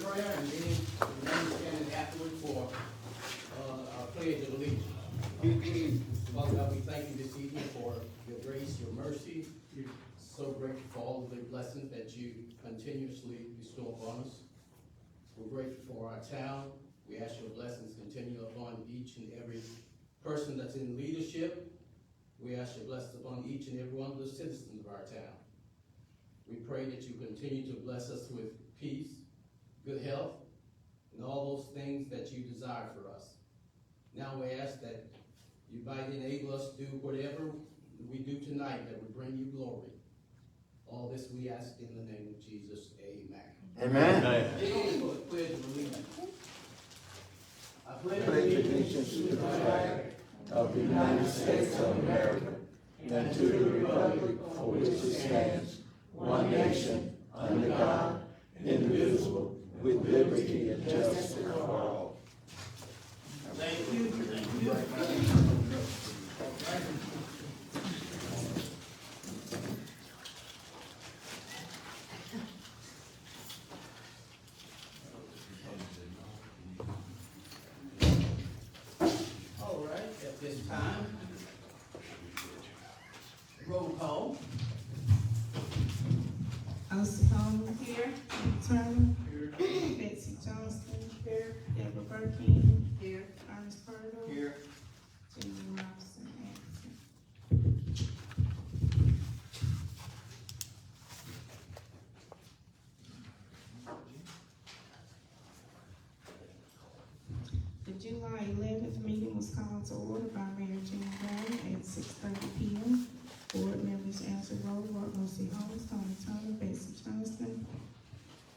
prayer, and then remain standing afterward for our pledge of allegiance. Father God, we thank you this evening for your grace, your mercy. We're so grateful for all of the blessings that you continuously bestow upon us. We're grateful for our town. We ask your blessings continue upon each and every person that's in leadership. We ask your blessings upon each and every one of the citizens of our town. We pray that you continue to bless us with peace, good health, and all those things that you desire for us. Now we ask that you might enable us to do whatever we do tonight that would bring you glory. All this we ask in the name of Jesus. Amen. Amen. Amen. For the pledge of allegiance. I Pledge allegiance to the flag of the United States of America and to the republic for which it stands, one nation, under God, indivisible, with liberty and justice for all. Thank you. Thank you. All right, at this time, roll call. Osapone here, Turner. Here. Betsy Johnston. Here. Deborah Burking. Here. Ernest Purdle. Here. Jimmy Robinson, absent. The July 11th meeting was called to order by Mayor Jim Brown at 6:30 p.m. Board members answered roll call: O.C. Holmes, Tony Turner, Betsy Johnston,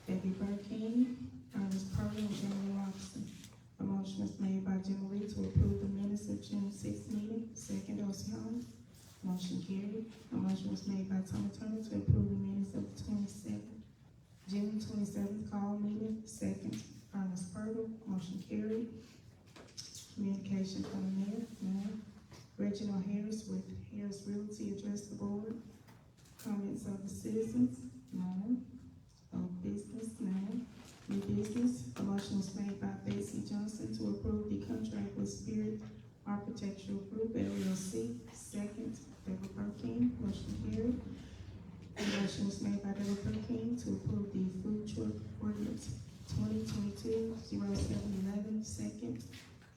Debbie Burking, Ernest Purdle, and Jimmy Robinson. A motion was made by Jim Lee to approve the minutes of June 6th meeting. Second, O.C. Holmes. Motion carried. A motion was made by Tony Turner to approve the minutes of the June 27th call meeting. Second, Ernest Purdle. Motion carried. Communication from the mayor. None. Reginald Harris with Harris Realty addressed the board. Comments of the citizens? None. Of business? None. New business? A motion was made by Betsy Johnson to approve the contract with Spirit Architectural Group LLC. Second, Deborah Burking. Motion carried. A motion was made by Deborah Burking to approve the food truck ordinance 2022-0711. Second,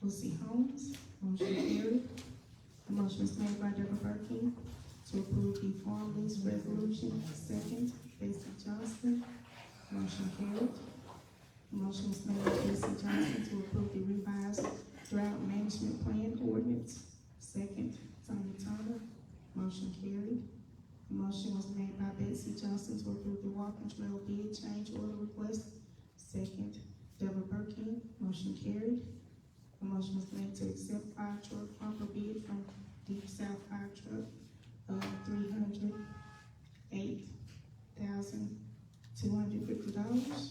O.C. Holmes. Motion carried. A motion was made by Deborah Burking to approve the farm lease resolution. Second, Betsy Johnston. Motion carried. A motion was made by Betsy Johnson to approve the revised drought management plan ordinance. Second, Tony Turner. Motion carried. A motion was made by Betsy Johnson to approve the walking trail bid change order request. Second, Deborah Burking. Motion carried. A motion was made to accept fire truck offer bid from Deep South Fire Truck of $308,250.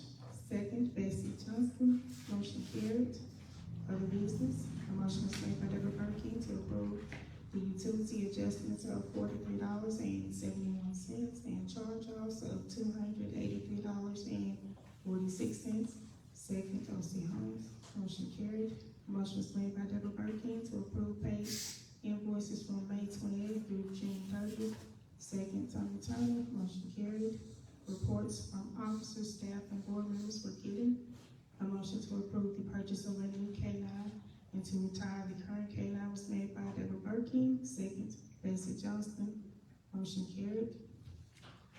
Second, Betsy Johnston. Motion carried. Other business. A motion was made by Deborah Burking to approve the utility adjustments of $43.71 and charge-offs of $283.46. Second, O.C. Holmes. Motion carried. Motion was made by Deborah Burking to approve paid invoices from May 28th through June 30th. Second, Tony Turner. Motion carried. Reports from officers, staff, and board members were given. A motion to approve the purchase of a new K-9 and to retire the current K-9 was made by Deborah Burking. Second, Betsy Johnston. Motion carried.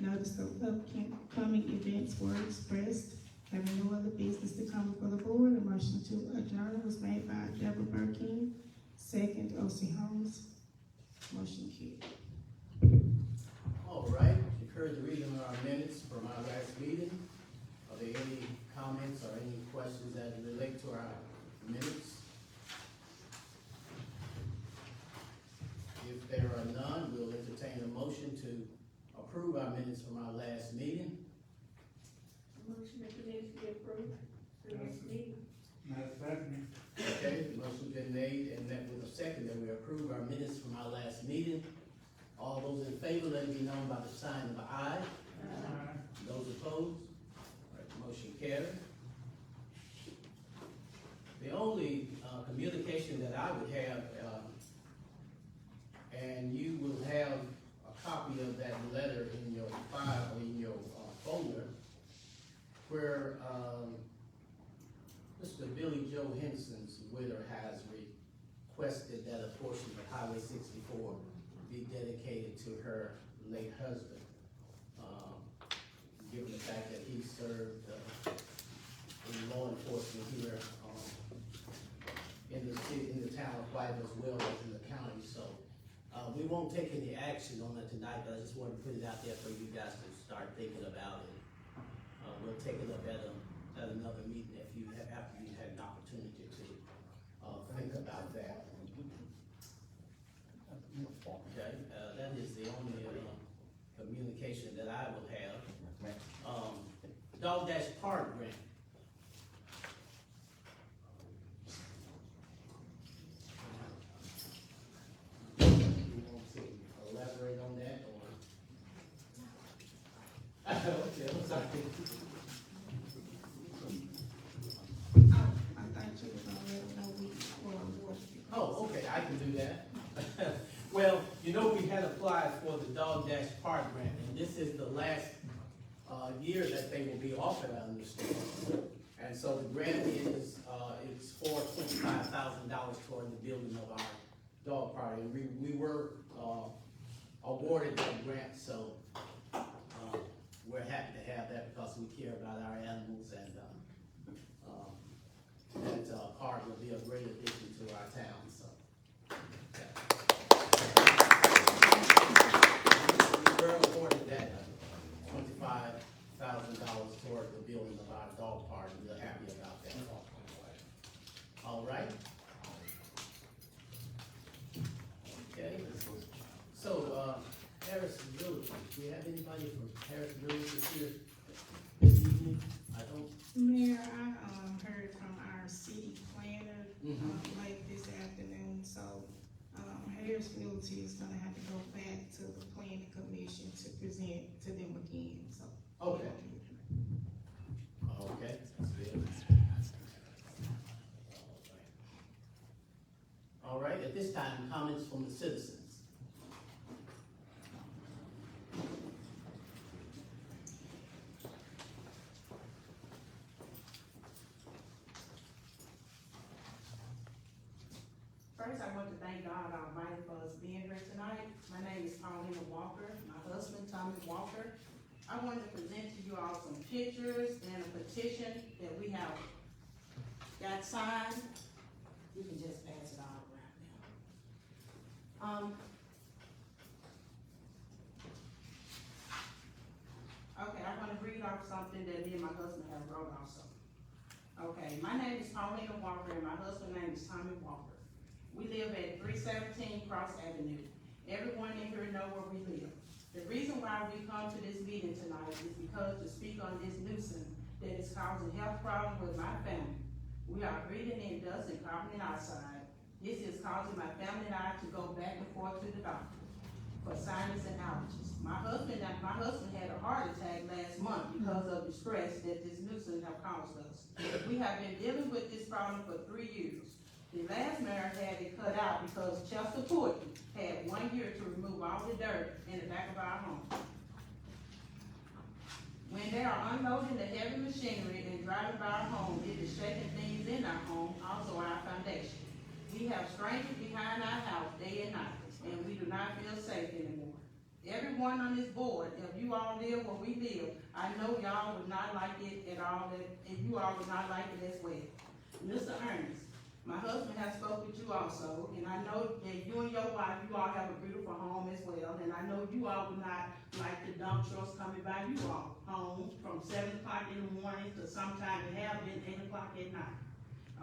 Notice of upcoming events were expressed. Having no other business to come before the board, a motion to adjourn was made by Deborah Burking. Second, O.C. Holmes. Motion carried. All right, encourage the reading of our minutes from our last meeting. Are there any comments or any questions that relate to our minutes? If there are none, we'll entertain a motion to approve our minutes from our last meeting. Motion that the minutes be approved for the next meeting. Okay, the motion's been made and met with a second that we approve our minutes from our last meeting. All those in favor, let it be known by the sign of aye. Those opposed? All right, the motion carried. only communication that I would have, and you will have a copy of that letter in your file, in your folder, where Mr. Billy Joe Henson's widow has requested that a portion of Highway 64 be dedicated to her late husband. Given the fact that he served in law enforcement here in the city, in the town of Whiteville as well as in the county. So we won't take any action on it tonight, but I just wanted to put it out there for you guys to start thinking about it. We'll take it up at another meeting if you have, after you had an opportunity to think about that. Okay, that is the only communication that I will have. Dog Dash Park grant. You want to elaborate on that, or? Okay, I'm sorry. I thought you was gonna let them know we were awarded. Oh, okay, I can do that. Well, you know, we had applied for the Dog Dash Park grant, and this is the last year that they will be offered, I understand. And so the grant is, it's for $25,000 toward the building of our dog park. And we were awarded that grant, so we're happy to have that because we care about our animals, and that park will be a great addition to our town, so. We were awarded that $25,000 toward the building of our dog park, and we're happy about that. All right? Okay, so, Harris Village, do you have anybody from Harris Village here this evening? I don't. Mayor, I heard from our city planner late this afternoon, so Harris Realty is gonna have to go back to the planning commission to present to them again, so. Okay. Okay, that's good. All right, at this time, comments from the citizens. First, I want to thank God Almighty for us being here tonight. My name is Paulina Walker, my husband Tommy Walker. I wanted to present to you all some pictures and a petition that we have got signed. You can just pass it all around now. Okay, I'm gonna read off something that me and my husband have wrote also. Okay, my name is Paulina Walker and my husband's name is Tommy Walker. We live at 317 Cross Avenue. Everyone in here know where we live. The reason why we come to this meeting tonight is because to speak on this nuisance that is causing health problems with my family. We are breathing in dust and carbon dioxide. This is causing my family and I to go back and forth to the doctor for sinus and allergies. My husband had a heart attack last month because of the stress that this nuisance have caused us. We have been dealing with this problem for 3 years. The last mayor had it cut out because Chester Puerton had 1 year to remove all the dirt in the back of our home. When they are unloading the heavy machinery and driving by our home, it is shaking things in our home, also our foundation. We have strangers behind our house day and night, and we do not feel safe anymore. Everyone on this board, if you all live where we live, I know y'all would not like it at all, and you all would not like it as well. Mr. Ernest, my husband has spoke with you also, and I know that you and your wife, you all have a beautiful home as well, and I know you all would not like the dump trucks coming by you all home from 7 o'clock in the morning to sometime it have been 8 o'clock at night.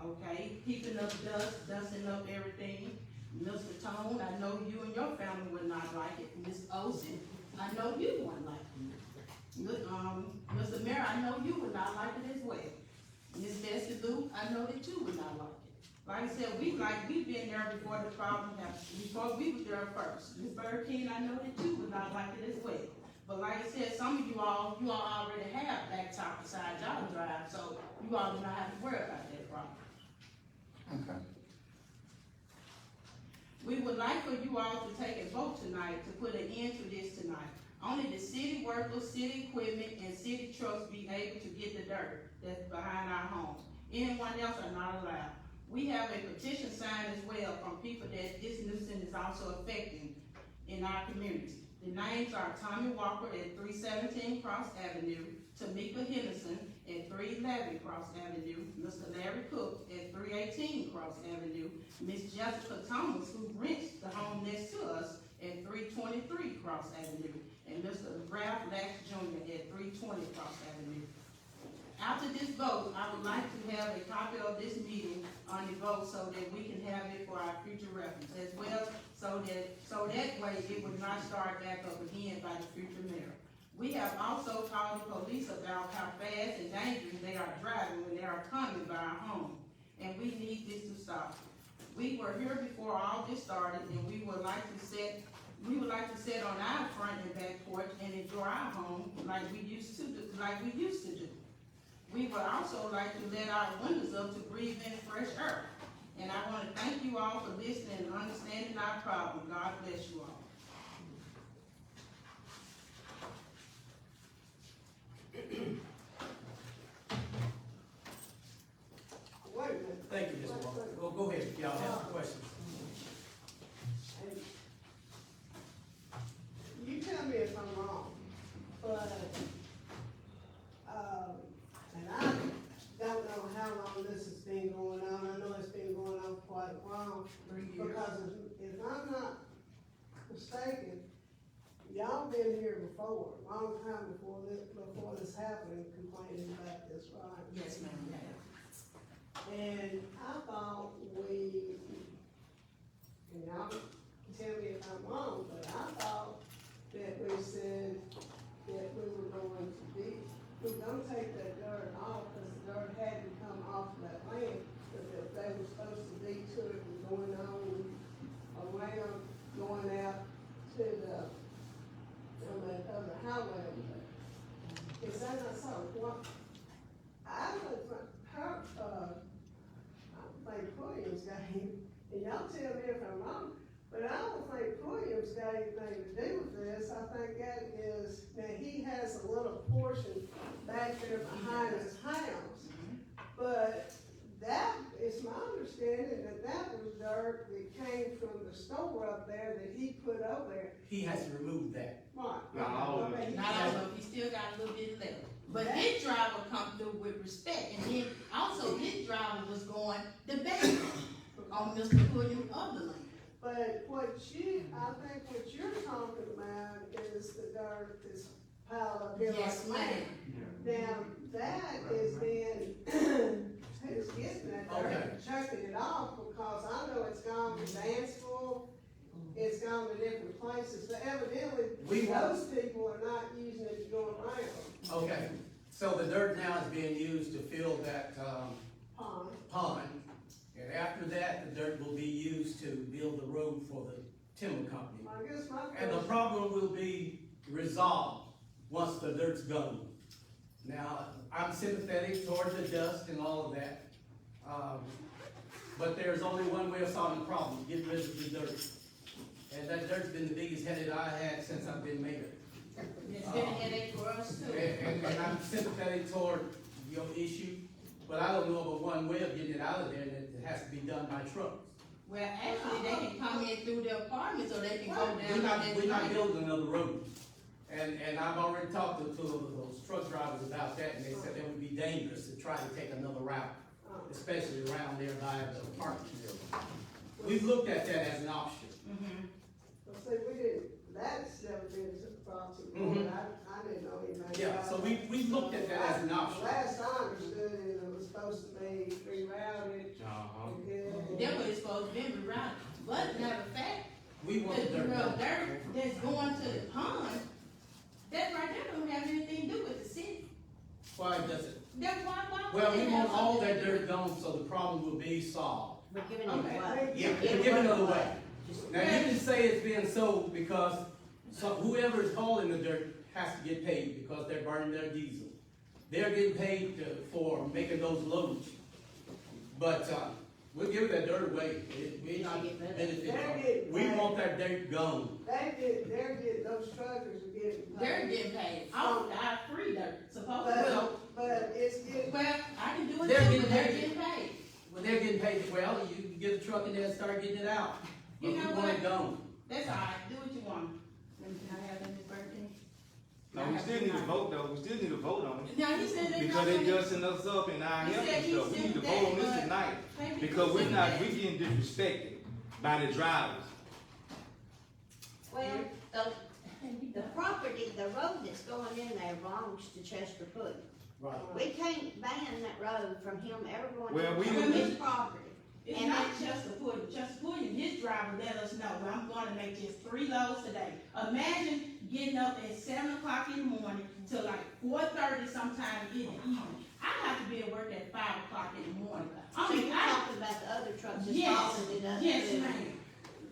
Okay, keeping up dust, dusting up everything. Mr. Tone, I know you and your family would not like it. Ms. Olsen, I know you wouldn't like it. Mr. Mayor, I know you would not like it as well. Ms. Bessie Lou, I know that you would not like it. Like I said, we've been there before the problem happened, before we were there first. Ms. Burkeen, I know that you would not like it as well. But like I said, some of you all already have blacktop beside y'all drive, so you all do not have to worry about that problem. Okay. We would like for you all to take a vote tonight to put an end to this tonight. Only the city workers, city equipment, and city trucks be able to get the dirt that's behind our homes. Anyone else are not allowed. We have a petition signed as well from people that this nuisance is also affecting in our community. The names are Tommy Walker at 317 Cross Avenue, Tamika Henderson at 311 Cross Avenue, Mr. Larry Cook at 318 Cross Avenue, Miss Jessica Thomas, who rents the home next to us at 323 Cross Avenue, and Mr. Ralph Lax Jr. at 320 Cross Avenue. After this vote, I would like to have a copy of this meeting on the vote so that we can have it for our future reference as well, so that way it would not start back up again by the future mayor. We have also called the police about how fast and dangerous they are driving when they are coming by our home, and we need this to stop. We were here before all this started, and we would like to sit on our front and back porch and enjoy our home like we used to do. We would also like to let our windows up to breathe in fresh air. And I want to thank you all for listening and understanding our problem. God bless you all. Wait a minute. Thank you, Ms. Walker. Go ahead, if y'all have some questions. You tell me if I'm wrong, but, and I don't know how long this has been going on. I know it's been going on for quite a while. 3 years. Because if I'm not mistaken, y'all been here before, a long time before this happened, complaining about this, right? Yes, ma'am. And I thought and y'all can tell me if I'm wrong, but I thought that we said that we were gonna take that dirt off, because the dirt had to come off that land, but that they were supposed to be to it and going on around, going out to on that other highway over there. Is that not so? What, I would, I think Williams got him, and y'all tell me if I'm wrong, but I don't think Williams got anything to do with this. I think that is, now he has a little portion back there behind his house. But that is my understanding that was dirt that came from the store up there that he put over there. He has to remove that. Right. Not all of it. Not all of it, he still got a little bit left. But his driver come through with respect, and then also his driver was going the back on Mr. Williams' other lane. But I think what you're talking about is the dirt that's piled up here. Yes, like ma'am. that. Now, that is then, who's getting that dirt and chucking it off, because I know it's gone to Danceville, it's gone to different places, but evidently, those people are not using it to go around. Okay, so the dirt now is being used to fill that, pond. And after that, the dirt will be used to build the road for the timber company. I guess my And the question, problem will be resolved once the dirt's gone. Now, I'm sympathetic towards the dust and all of that. But there's only one way of solving the problem, get rid of the dirt. And that dirt's been the biggest headache I had since I've been mayor. It's been a headache for us too. And I'm sympathetic toward your issue, but I don't know of one way of getting it out of there, and it has to be done by trucks. Well, actually, they can come in through the apartments, or they can go down. We're not building another road. And I've already talked to those truck drivers about that, and they said that would be dangerous to try to take another route, especially around there by the apartment building. We've looked at that as an option. well, see, that's never been brought to the board. I didn't know anything about it. Yeah, so we've looked at that as an option. Last I understood it, it was supposed to be rerouted. That's what it's supposed to be, rerouted. But matter of fact, We want the the dirt. real dirt that's going to the pond, that right there don't have anything to do with the city. Why does it? That's why Well, would we they want have all something that to do? dirt gone, so the problem will be solved. We're giving Okay. it away. Yeah, we're giving it away. Now, you can say it's being sold because whoever is hauling the dirt has to get paid because they're burning their diesel. They're getting paid for making those loads. But, We'll give that dirt away. We're not benefiting from it. We want that dirt gone. They're getting, those truckers are getting paid. They're getting paid. I free dirt, supposedly. But it's getting. Well, I can do it They're too, getting but they're paid. getting paid. When they're getting paid, well, you can get a truck in there and start getting it out. But You we know want it what? gone. That's all right, do what you want. Can I have that, Ms. Burton? No, we still need to vote though, we still need to vote on it. Now, he said they Because they dusting us up in our He health said and he stuff, we need to said vote on that, this but- tonight. Maybe Because he we're said not, that. we getting disrespected by the drivers. Well, the property, the road that's going in there belongs to Chester Pudding. Right. We can't ban that road from him ever going Well, we to don't- his property. It's And not Chester Pudding. Chester Pudding, his driver let us know, well, I'm gonna make just 3 loads today. Imagine getting up at 7 o'clock in the morning till like 4:30 sometime in the evening. I have to be at work at 5 o'clock in the morning. So you're talking about the other trucks that's Yes, following it up. yes, ma'am.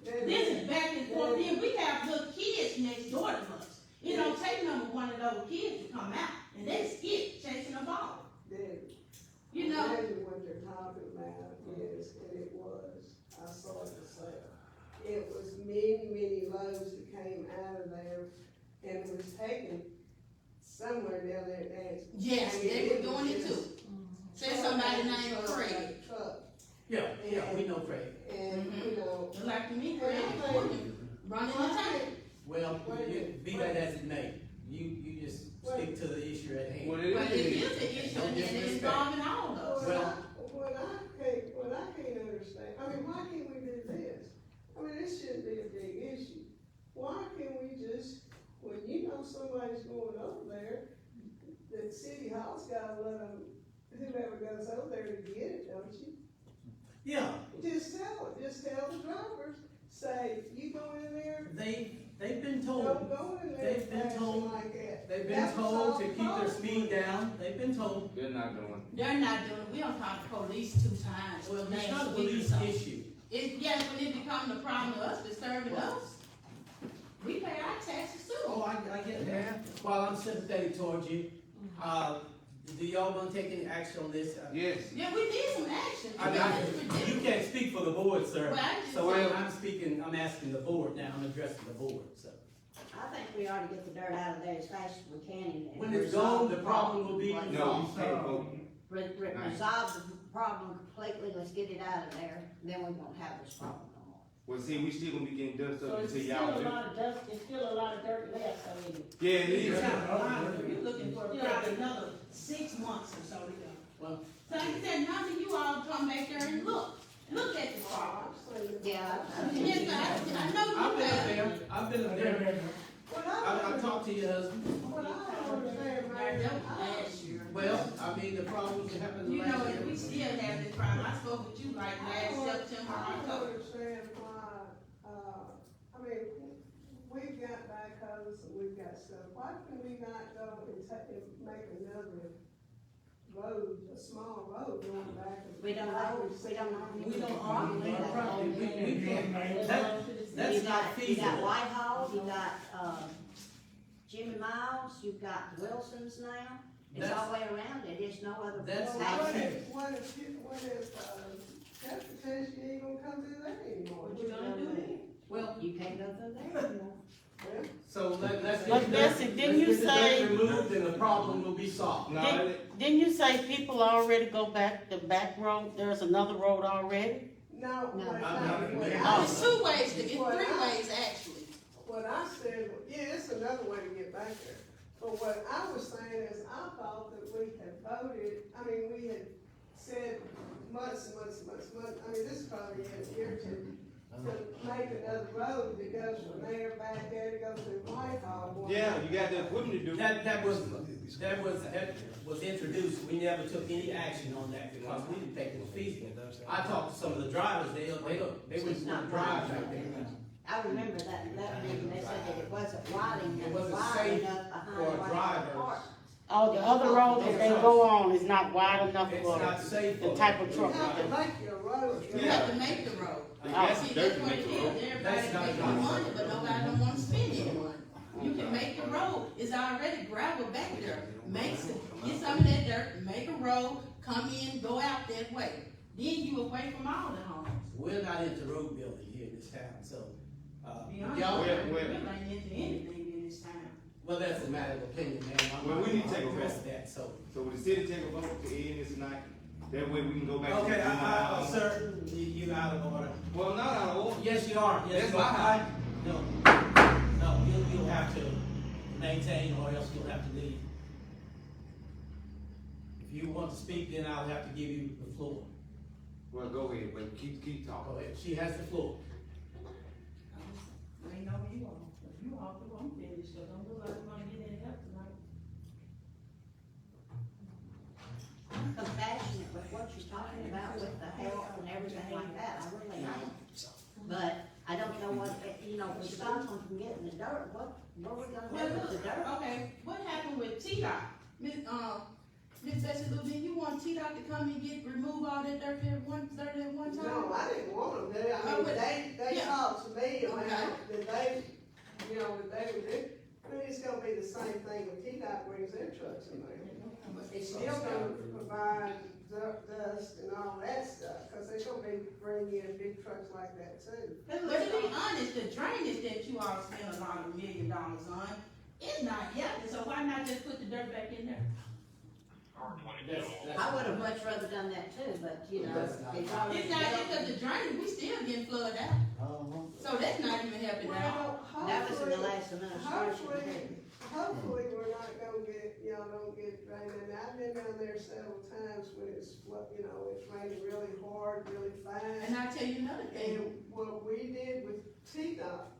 This is back and forth, then we have little kids next door to us. It don't take number one of those kids to come out, and they skip chasing a ball. You know, Imagine what they're talking about is, and it was, I saw it myself. It was many loads that came out of there, and it was taken somewhere down there at Nancy. yes, they were doing it too. Say somebody named Truck, Craig. truck. Yeah, we know Craig. And, you know, Just like to me, Craig, running the tank. Well, be that as it may, you just stick to the issue at hand. What it Well, it is, is an issue, Don't and it's disrespect. involving all of us. Well- what I can't understand, I mean, why can't we do this? I mean, this shouldn't be a big issue. Why can't we just, when you know somebody's going over there, that City Hall's gotta let them, whoever goes over there to get it, don't you? Yeah, Just tell the drivers, say, you go in there, they've been told, don't go in there They've been flashing told- like that. they've been That was told all to keep their problem. speed down, they've been told. they're not doing. They're not doing it, we don't call the police 2 times. Well, it's last not a week or police so. issue. Yes, when it becomes the problem of us disturbing us, we pay our taxes Oh, too. I get that. While I'm sympathetic towards you, do y'all wanna take any action on this? Yes, Yeah, we need some action. I because it's mean, ridiculous. you can't speak for the board, sir. Well, I just So said- I'm asking the board now, I'm addressing the board, so. I think we ought to get the dirt out of there as fast as we can and. When it's resolve gone, the problem will be like- no, you can't vote. Resolve the problem completely, let's get it out of there, then we won't have this problem no more. Well, see, we still gonna be getting dust So up it's until still y'all a do. lot of dust, it's still a lot of dirt left, I mean. Yeah, it is. You're looking for probably another 6 months or so to go. Well, So like I said, none of you all come back there and look at the problem. Yeah. Yes, I know I've you been up have. there, I've been up there, What I talked to your husband. What I don't understand, That Mayor, was last year. Well, I mean, the problems that happened You know, last and we year. still have this problem. I spoke with you like last September, I don't October. understand why, I mean, we've got backhoes and we've got stuff, why can we not go and make another road, a small road going back? We don't know, we don't know. We don't own our property, we can't, that's You not got feasible. Whitehall, you got, Jimmy Miles, you've got Wilson's now, it's all the way around, it is no other. That's place. not What if, transportation ain't gonna come through there anymore? What you gonna do then? Well, You can't go through there anymore. so let's But get Bessie, didn't you let's get the say- dirt removed and the problem will be solved. No, Didn't you say people already go back the back road? There's another road already? No, No. There's 2 ways to get, 3 ways actually. What I said, yeah, it's another way to get back there. But what I was saying is, I thought that we had voted, I mean, we had said months, I mean, this is probably a year or 2, to make another road that goes from there back there to go through Whitehall. yeah, you got the equipment to do. That was introduced, we never took any action on that because we didn't think it was feasible. I talked to some of the drivers, they wouldn't want to drive back there. I remember that meeting, they said that it wasn't wide It enough, wasn't wide safe enough behind for a Whitehall driver. Park. Oh, the other road that they go on is not wide enough It's for not safe. the type of You truck. have to make your road. You have to make the road. That's See, dirt that's to what make it the is. road. Everybody That's not making right. money, but nobody don't wanna spend any money. You can make the road, it's already gravel back there. Get some of that dirt, make a road, come in, go out that way. then you away from all the homes. We're not into road building here in this town, so, Be honest, y'all, we really ain't into anything in this town. well, that's a matter of opinion, man. Well, we need to take a I'll address vote. that, so. So would the city take a vote to end this tonight? That way we can go back to. Okay, sir, you out of order. Well, I'm not out of order. Yes, you are. Yes, That's you my are. house. No, you'll have to maintain or else you'll have to leave. If you want to speak, then I'll have to give you the floor. Well, go ahead, but keep Go talking. ahead, she has the floor. I ain't know where you are, if you all through, I'm finished, cause don't look like we're gonna get any help tonight. I'm compassionate with what you're talking about with the health and everything like that, I really am. But I don't know what, you know, if we stop them from getting the dirt, what are we gonna do with the dirt? Okay, what happened with T-Dot? Miss Bessie Lou, did you want T-Dot to come and remove all that dirt at one time? No, I didn't want them to, I Oh, mean, but- they yeah. talked to me, and Okay. that they, you know, that they would do, but it's gonna be the same thing when T-Dot brings their trucks in there. It's still gonna provide dust and all that stuff, cause they're gonna be bringing in big trucks like that too. But to be honest, the drainage that you all spend a lot of $1 million on, it's not healthy, so why not just put the dirt back in there? I would have much rather done that too, but you know, That's not- it's already. It's not just cause the drainage, we still getting flooded out, so that's not even helping out. Well, That was in the hopefully, last administration. hopefully we're not gonna get, y'all don't get rain, and I've been down there several times when it's, you know, it's raining really hard, really And fast. I tell you another thing, And what we did with T-Dot,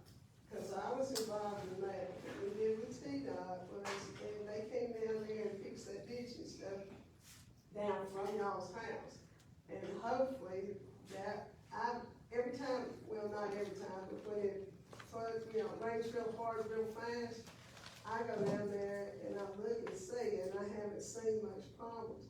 cause I was involved in that, what we did with T-Dot was, and they came down there and fixed that ditch and stuff down from y'all's house. And hopefully that, every time, well, not every time, but when it floods, you know, rains real hard, real fast, I go down there and I look and see, and I haven't seen much problems.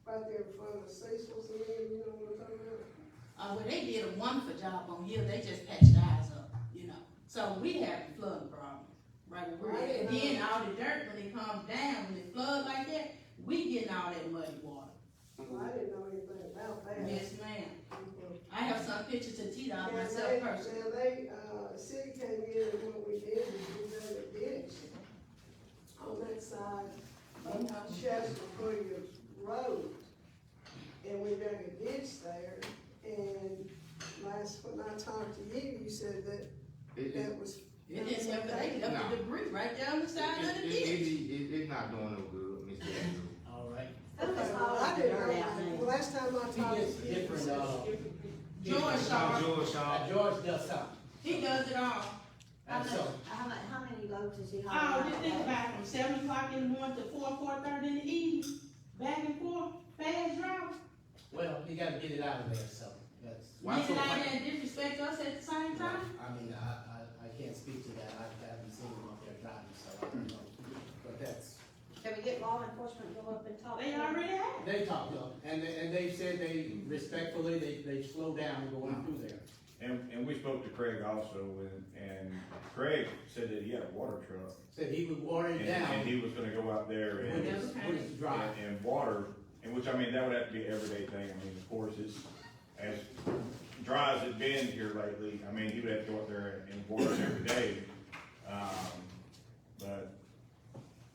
Right there in front of Cecil's, and you know what I'm talking about? well, they did a wonderful job on here, they just patched the eyes up, you know, so we have the flooding problem, right? where we're at. And then all the dirt, when it comes down, when it flood like that, we getting all that muddy water. Well, I didn't know anything about that. Yes, ma'am. Mhm. I have some pictures of T-Dot Now, myself personally. city came in and what we did was we dug a ditch on that side of Chester Williams Road. And we dug a ditch there, and when I talked to you, you said that that was. It didn't help, they left the debris right down the side of the ditch. It's not doing no good, Miss Jackson. All right. Who was Okay, well, hauling I the didn't dirt out know, there? the last time I He talked gets to you. different, George Shaw, George Shaw. George does something. he does it all. How And many, so, how many loads is he Oh, hauling just out think there? about it, from 7 o'clock in the morning to 4:30 in the evening, back and forth, fast drive. well, you gotta get it out of there, so, that's. Why Get so it out much? there and disrespect us at the same time? I mean, I can't speak to that, I haven't seen them up there driving, so I don't know, but that's. Can we get law enforcement to go up and talk? They to him? already have. They talked to them, and they said they respectfully, they slowed down going through there. And we spoke to Craig also, and Craig said that he had a water truck. Said he would water it And down he was gonna go out there when and, it's dry. and water, and which, I mean, that would have to be an everyday thing. I mean, of course, it's as dry as it's been here lately. I mean, he would have to go out there and water it every day. But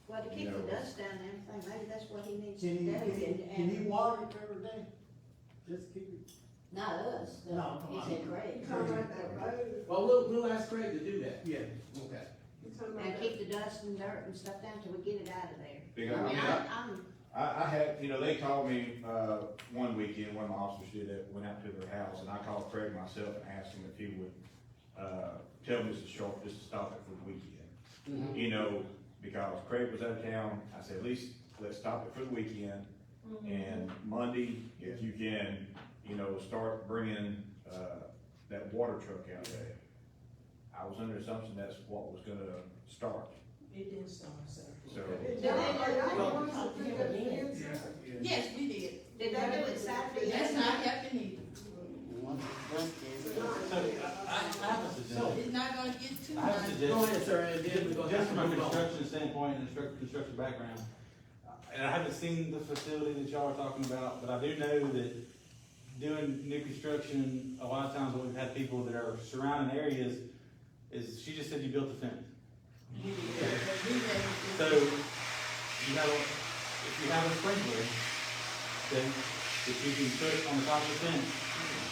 Well, to keep You the know. dust down and everything, maybe that's what he needs to Can do. he water it every day? Just keep it. Not us, No, he come said on. Craig. You talking about that road? Well, we'll ask Craig to do that. Yeah. Okay. You talking about And that? keep the dust and dirt and stuff down till we get it out of there. because, I I mean, mean, I'm, I had, you know, they called me, one weekend, one of my officers did that, went out to their house, and I called Craig myself and asked him if he would, tell Mrs. Sharp just to stop it for the weekend. Mhm. You know, because Craig was out of town, I said, at least let's stop it for the weekend, and Monday, if you can, you know, start bringing, that water truck out there. I was under the assumption that's what was gonna start, It didn't start, sir. so. Y'all the ones that put that in, sir? Yes, we did. did they do it Saturday? That's not helping either. So, It's not gonna get too I have much. to go ahead, sir, and then we're gonna have Just to from a move on. construction standpoint and construction background, and I haven't seen the facility that y'all are talking about, but I do know that doing new construction, a lot of times when we've had people that are surrounding areas, is, she just said you built the fence. So, you have, if you have a sprinkler, then, that you can put on the top of the fence,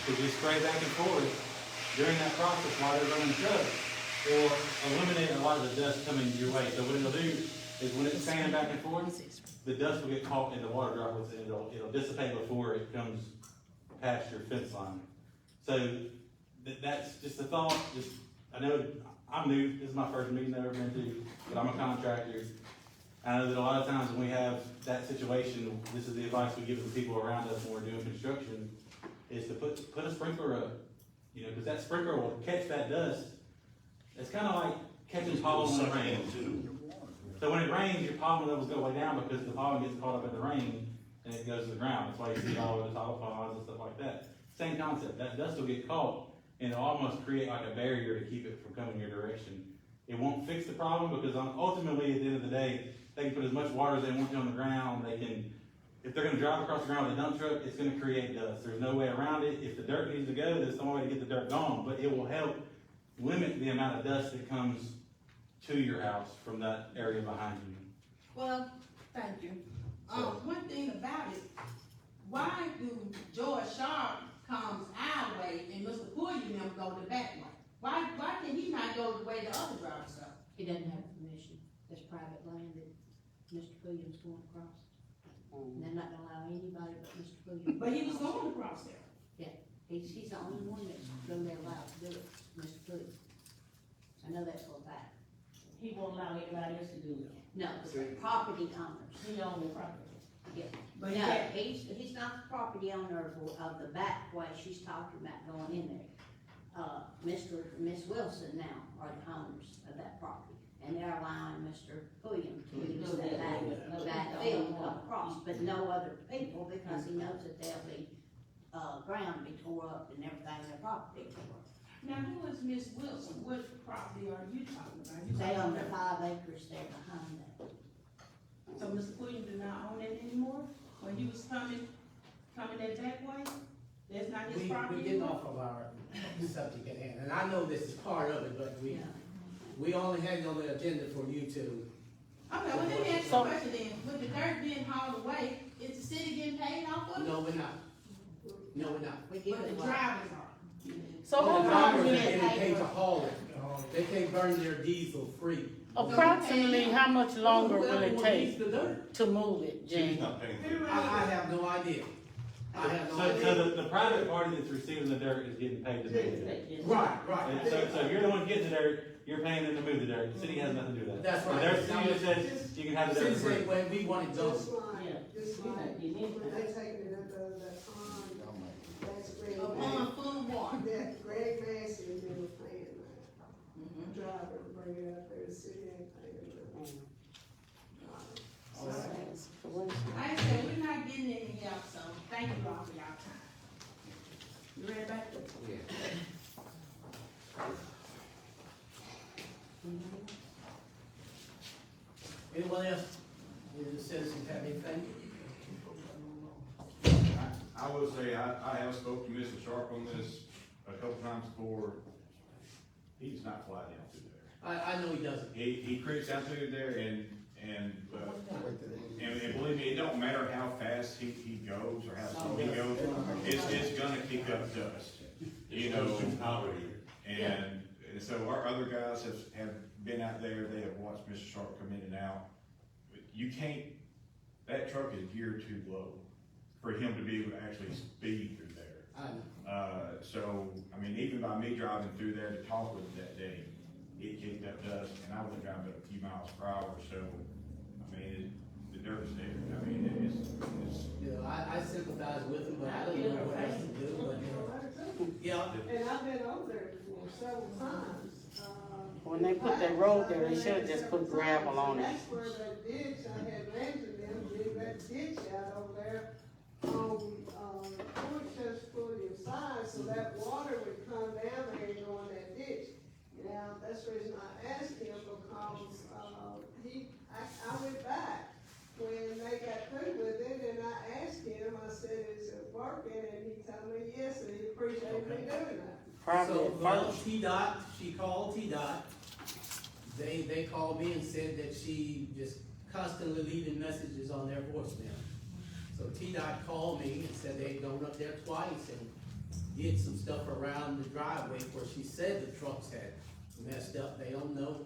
to just spray back and forth during that process while they're running trucks, it will eliminate a lot of the dust coming your way. So what it'll do is when it's sanding back and forth, the dust will get caught in the water droplets and it'll dissipate before it comes past your fence line. So that's just a thought. Just, I know I'm new. This is my first meeting I've ever been to, but I'm a contractor. I know that a lot of times when we have that situation, this is the advice we give to the people around us when we're doing construction, is to put a sprinkler up. You know, because that sprinkler will catch that dust. It's kind of like catching pollen in the rain. So when it rains, your pollen levels go way down because the pollen gets caught up in the rain and it goes to the ground. That's why you see all of the tall ponds and stuff like that. Same concept. That dust will get caught and it'll almost create like a barrier to keep it from coming your direction. It won't fix the problem because ultimately at the end of the day, they can put as much water as they want to on the ground. They can, if they're going to drive across the ground with a dump truck, it's going to create dust. There's no way around it. If the dirt needs to go, there's some way to get the dirt gone, but it will help limit the amount of dust that comes to your house from that area behind you. Well, thank you. One thing about it, why do George Sharp comes our way and Mr. Pulliam them go the back way? Why can he not go the way the other drivers go? He doesn't have permission. It's private land that Mr. Williams going across. And they're not gonna allow anybody but Mr. Williams. But he was going across there. He's the only one that's gonna be allowed to do it, Mr. Williams. I know that for a fact. He won't allow anybody else to do it. No, the property owners. He owns the property. Yeah. But No, yeah, he's not the property owner of the back way she's talking about going in there. Miss Wilson now are the owners of that property. And they're allowing Mr. William to use that back field across, but no other people because he knows that there'll be, ground be tore up and everything in the property tore up. now who is Miss Wilson? What property are you talking about? You They talking own the about- 5 acres there behind that. So Mr. Pulliam did not own it anymore? When he was coming that back way? That's not his We property get anymore? off of our subject at hand, and I know this is part of it, but Yeah. we only had it on the agenda for you to. Okay, well, let me ask you a question then. With the dirt being hauled away, is the city getting paid off of it? No, we're not. No, we're not. We give But it the away. drivers are. So The how long drivers are will getting it, paid to haul it. They can't burn their diesel free. approximately how much longer will Whoever it needs take the dirt. to move it, Jane? I have no idea. I have no So idea. the private party that's receiving the dirt is getting paid to move it. Right, And right. so if you're the one getting the dirt, you're paying them to move the dirt. The city has nothing to do with that. That's And right. there's city that says you can have the dirt Since for free. when we want it done. Just like, Yeah. just He's not like, getting anything. when they taking it up to that pond, that's Greg Upon full of water. That Greg Massey has been paying that. Mhm. Driver to bring it up there, the city ain't paying that. Like I said, we're not getting any help, so thank you all for y'all time. You ready back? Anyone else? Any of the citizens have anything? I will say, I have spoke to Mr. Sharp on this a couple times before. He does not fly down through there. I know he doesn't. He creeps out through there and believe me, it don't matter how fast he goes or how slow he goes, it's gonna kick up dust, you know? And so our other guys have been out there, they have watched Mr. Sharp come in and out. You can't, that truck is geared too low for him to be able to actually speed through there. I know. So, I mean, even by me driving through there to talk with him that day, it kicked up dust, and I was driving at a few miles per hour, so, I mean, the dirt's there. I mean, it's. You know, I sympathize with him, but I don't know what else to do, but, yeah. And I've been over there before several times. When they put that road there, they should've just put gravel on it. That's where that ditch, I had mentioned them, dig that ditch out over there on, Porter's fully of size, so that water would come down there and go in that ditch. Now, that's the reason I asked him, because, I went back when they got doing that? Probably So, at well, first. T-Dot, she called T-Dot. They called me and said that she just constantly leaving messages on their voicemail. So T-Dot called me and said they'd gone up there twice and did some stuff around the driveway where she said the trucks had messed up. They don't know,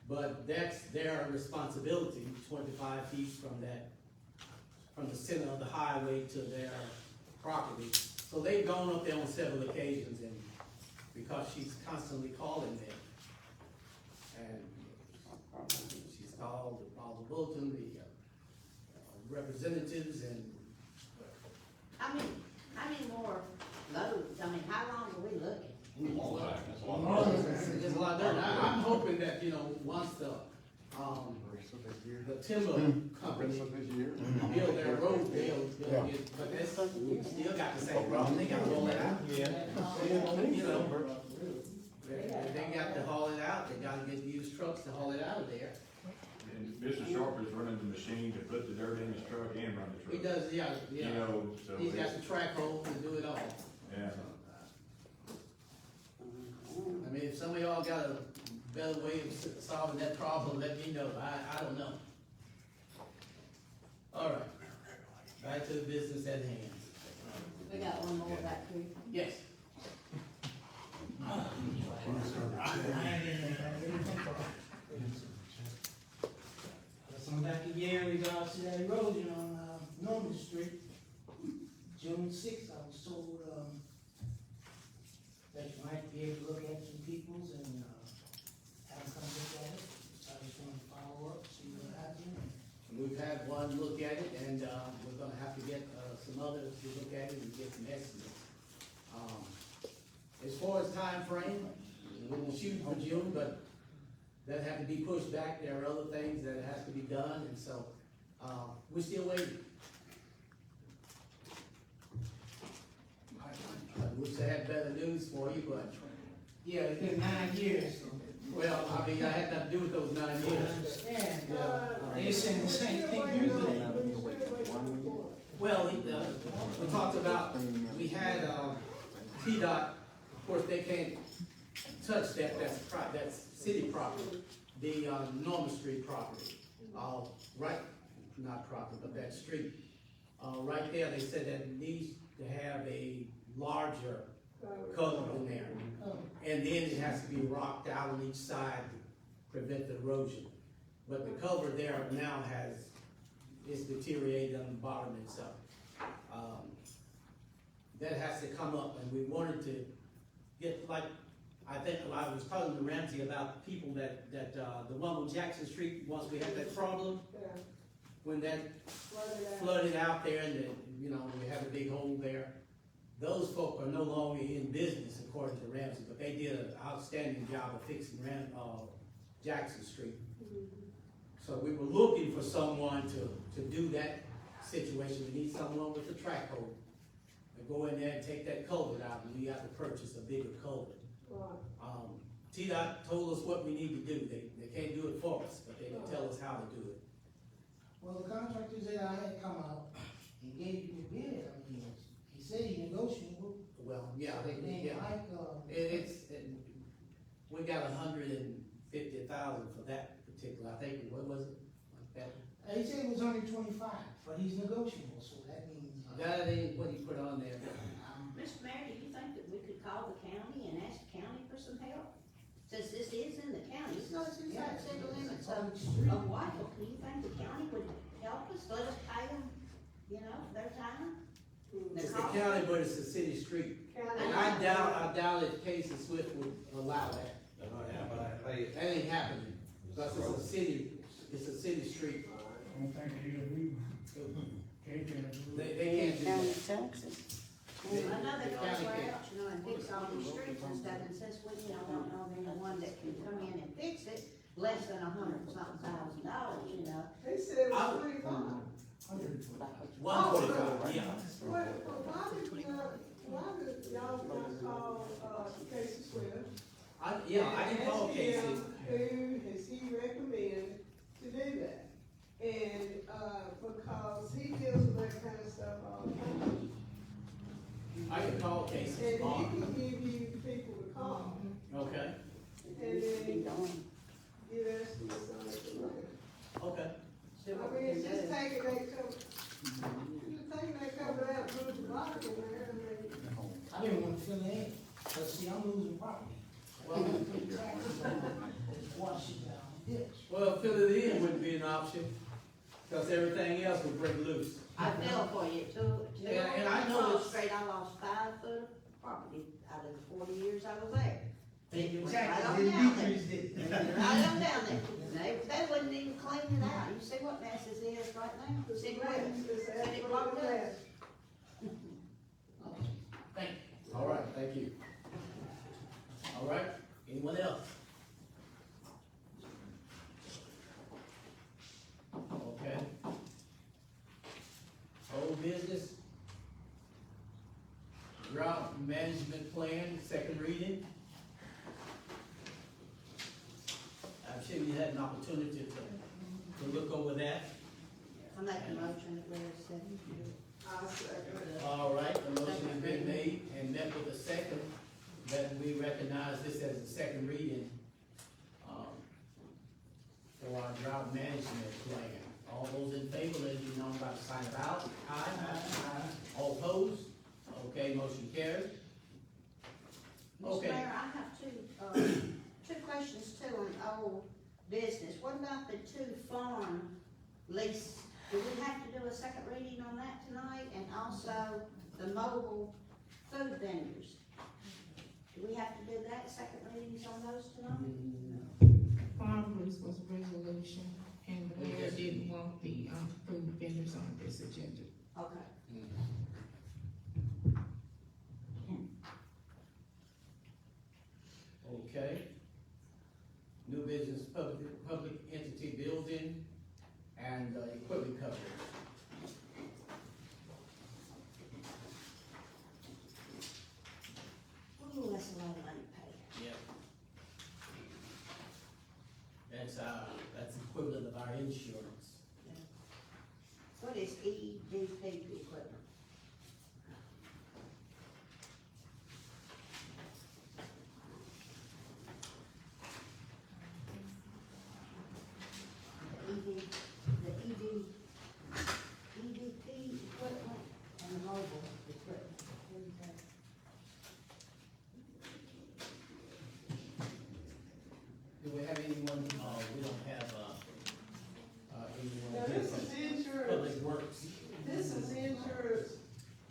but that's their responsibility, 25 feet from the center of the highway to their property. So they've gone up there on several occasions, and because she's constantly calling them. And she's called all the bulletin, the representatives, and How many more loads, I mean, how long are we looking? there's a lot there. I'm hoping that, once the timber company build their road, they'll get, but that's, we still got the same problem, they gotta roll it out. They got to haul it out, they gotta get used trucks to haul it out of there. And Mr. Sharp is running the machine to put the dirt in his truck and run the He truck. does, yeah. You know, so He's got it's, the track hole to do it all. yeah. I mean, if some of y'all got a better way of solving that problem, let me know, I don't know. All right, back to the business at hand. We got one more back here. Yes. So I'm back again in regards to that erosion on, Norman Street. June sixth, I was told, that you might be able to look at some people's and, have them come look at it. So I just wanted to follow up, see what happened. We've had one look at it, and, we're gonna have to get, some others to look at it and get some estimates. As far as time frame, we'll shoot for June, but that had to be pushed back. There are other things that has to be done, and so, we're still waiting. I wish I had better news for you, but, Yeah, it's been 9 years, so. well, I mean, I had nothing to do with those 9 I years. understand, they saying the same thing you did. Well, we talked about, we had, T-Dot, of course, they can't touch that, that's city property, the, Norman Street property. Right, not property, but that street. Right there, they said that it needs to have a larger cover in there. And then it has to be rocked out on each side to prevent the erosion. But the cover there now is deteriorated on the bottom and stuff. That has to come up, and we wanted to get, like, I think I was talking to Ramsey about people that the one on Jackson Street, once we had that problem, when that flooded out there and then, we had a big hole there. Those folk are no longer in business according to Ramsey, but they did an outstanding job of fixing Jackson Street. So we were looking for someone to do that situation. We need someone with a track hole. And go in there and take that culvert out, and we have to purchase a bigger culvert. T-Dot told us what we need to do. They can't do it for us, but they can tell us how to do it. Well, the contractors that I had come out and gave you the bid, I mean, he said he negotiable. Well, yeah, And yeah. like, We got 150,000 for that particular, I think, what was it? Like that? he said it was only 25, but he's negotiable, so that means. That ain't what he put on there. Mr. Mayor, do you think that we could call the county and ask the county for some help? Since this is in the county, it's not inside city limits of Whiteville, do you think the county would help us, let us pay them, their time? It's the county, but it's a city street. And I doubt if Casey Swift would allow that. That ain't happening, because it's a city street. I don't think you They can't do County that. taxes. I know they go County somewhere can't. else, and fix all these streets and stuff, and since we, don't know of anyone that can come in and fix it, less than $100,000, They said it was 25. 145, yeah. Why did y'all not call, Casey Swift? I can call And ask Casey. him who has he recommended to do that? And, because he deals with that kind of stuff all the time. I can call Casey And he tomorrow. can give and Be then done. get estimates on it from there. Okay. See what I we mean, it's can just do. taking that cover, just taking that cover out, put the block in there, I mean, I didn't want to fill it in, cause see, I'm losing property. Well, I'm putting taxes on it, wash it down, ditch. Well, fill it in wouldn't be an option, cause everything else would break loose. I fell for you, two And I know it's- straight, I lost 5 foot of property out of the 40 years I was there. And your Right taxes on didn't down there. decrease, did they? Right on down there, they wouldn't even clean it out, you see what mess this is right now? it's See a what? mess, it's Said it absolutely blocked a up. mess. All right, thank you. All right, anyone else? Okay. Old business. Drought management plan, second reading. I'm sure you had an opportunity to look over that. I make a motion that we're setting. I'll second it. All right, the motion has been made and met with a second, that we recognize this as a second reading, for our drought management plan. All those in favor, let it be known by the sign of aye. All opposed? Okay, motion carried. Mr. Okay. Mayor, I have two questions too on old business. What about the 2 farm lease? Do we have to do a second reading on that tonight? And also the mobile food vendors? Do we have to do that, second readings on those tonight? Farm lease was a resolution, and the mayor didn't want the, food vendors on this agenda. Okay. Okay. New business, public entity building and equipment coverage. Ooh, that's a lot of money to pay. Yep. That's equivalent of our insurance. What is EDP equipment? EDP equipment and the mobile equipment. What is that? Do we have anyone, we don't have, Now, anyone this with is insurance, public works, this is insurance